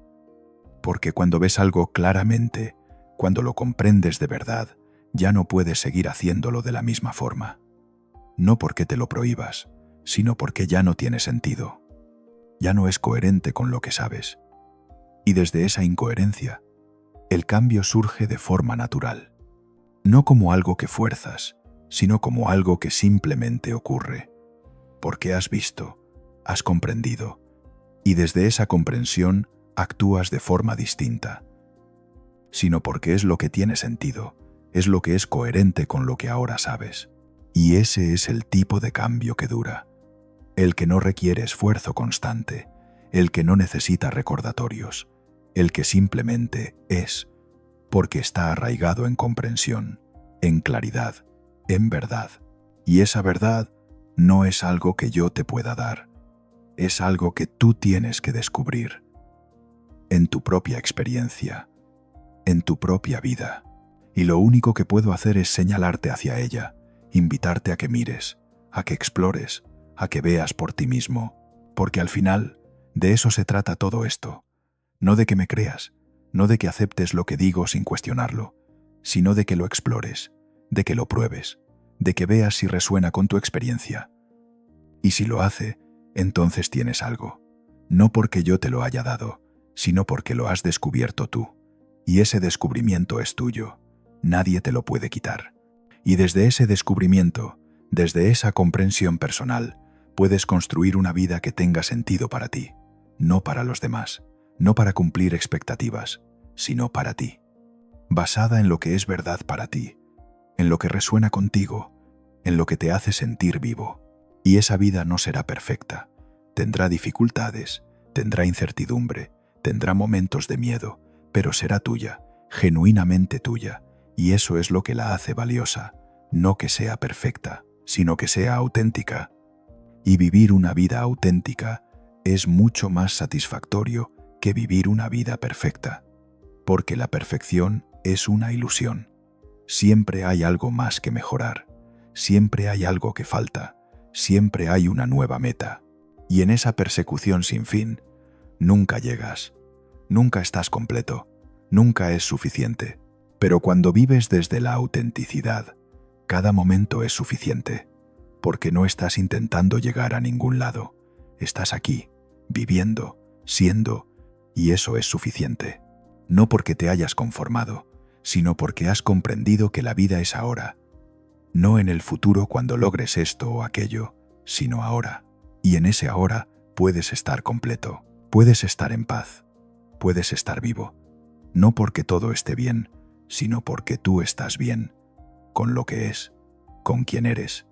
Speaker 1: Porque cuando ves algo claramente, cuando lo comprendes de verdad, ya no puedes seguir haciéndolo de la misma forma. No porque te lo prohíbas, sino porque ya no tiene sentido. Ya no es coherente con lo que sabes. Y desde esa incoherencia, el cambio surge de forma natural. No como algo que fuerzas, sino como algo que simplemente ocurre. Porque has visto, has comprendido, y desde esa comprensión actúas de forma distinta. Sino porque es lo que tiene sentido, es lo que es coherente con lo que ahora sabes. Y ese es el tipo de cambio que dura. El que no requiere esfuerzo constante, el que no necesita recordatorios, el que simplemente es, porque está arraigado en comprensión, en claridad, en verdad. Y esa verdad no es algo que yo te pueda dar, es algo que tú tienes que descubrir, en tu propia experiencia, en tu propia vida. Y lo único que puedo hacer es señalarte hacia ella, invitarte a que mires, a que explores, a que veas por ti mismo, porque al final, de eso se trata todo esto. No de que me creas, no de que aceptes lo que digo sin cuestionarlo, sino de que lo explores, de que lo pruebes, de que veas si resuena con tu experiencia. Y si lo hace, entonces tienes algo, no porque yo te lo haya dado, sino porque lo has descubierto tú. Y ese descubrimiento es tuyo, nadie te lo puede quitar. Y desde ese descubrimiento, desde esa comprensión personal, puedes construir una vida que tenga sentido para ti, no para los demás, no para cumplir expectativas, sino para ti, basada en lo que es verdad para ti, en lo que resuena contigo, en lo que te hace sentir vivo. Y esa vida no será perfecta, tendrá dificultades, tendrá incertidumbre, tendrá momentos de miedo, pero será tuya, genuinamente tuya, y eso es lo que la hace valiosa, no que sea perfecta, sino que sea auténtica. Y vivir una vida auténtica es mucho más satisfactorio que vivir una vida perfecta, porque la perfección es una ilusión. Siempre hay algo más que mejorar, siempre hay algo que falta, siempre hay una nueva meta, y en esa persecución sin fin, nunca llegas, nunca estás completo, nunca es suficiente. Pero cuando vives desde la autenticidad, cada momento es suficiente, porque no estás intentando llegar a ningún lado, estás aquí, viviendo, siendo, y eso es suficiente. No porque te hayas conformado, sino porque has comprendido que la vida es ahora, no en el futuro cuando logres esto o aquello, sino ahora. Y en ese ahora puedes estar completo, puedes estar en paz, puedes estar vivo, no porque todo esté bien, sino porque tú estás bien, con lo que es, con quien eres.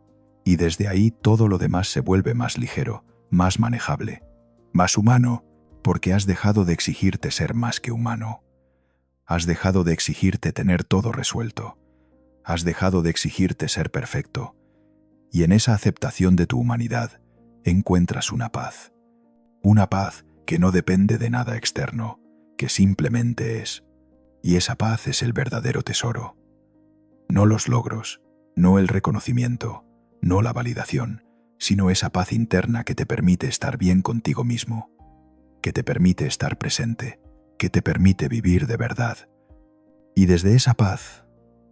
Speaker 1: Y desde ahí todo lo demás se vuelve más ligero, más manejable, más humano, porque has dejado de exigirte ser más que humano. Has dejado de exigirte tener todo resuelto. Has dejado de exigirte ser perfecto. Y en esa aceptación de tu humanidad encuentras una paz. Una paz que no depende de nada externo, que simplemente es. Y esa paz es el verdadero tesoro. No los logros, no el reconocimiento, no la validación, sino esa paz interna que te permite estar bien contigo mismo, que te permite estar presente, que te permite vivir de verdad. Y desde esa paz,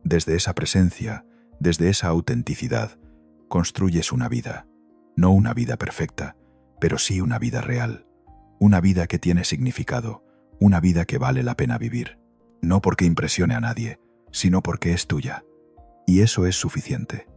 Speaker 1: desde esa presencia, desde esa autenticidad, construyes una vida, no una vida perfecta, pero sí una vida real, una vida que tiene significado, una vida que vale la pena vivir, no porque impresione a nadie, sino porque es tuya. Y eso es suficiente.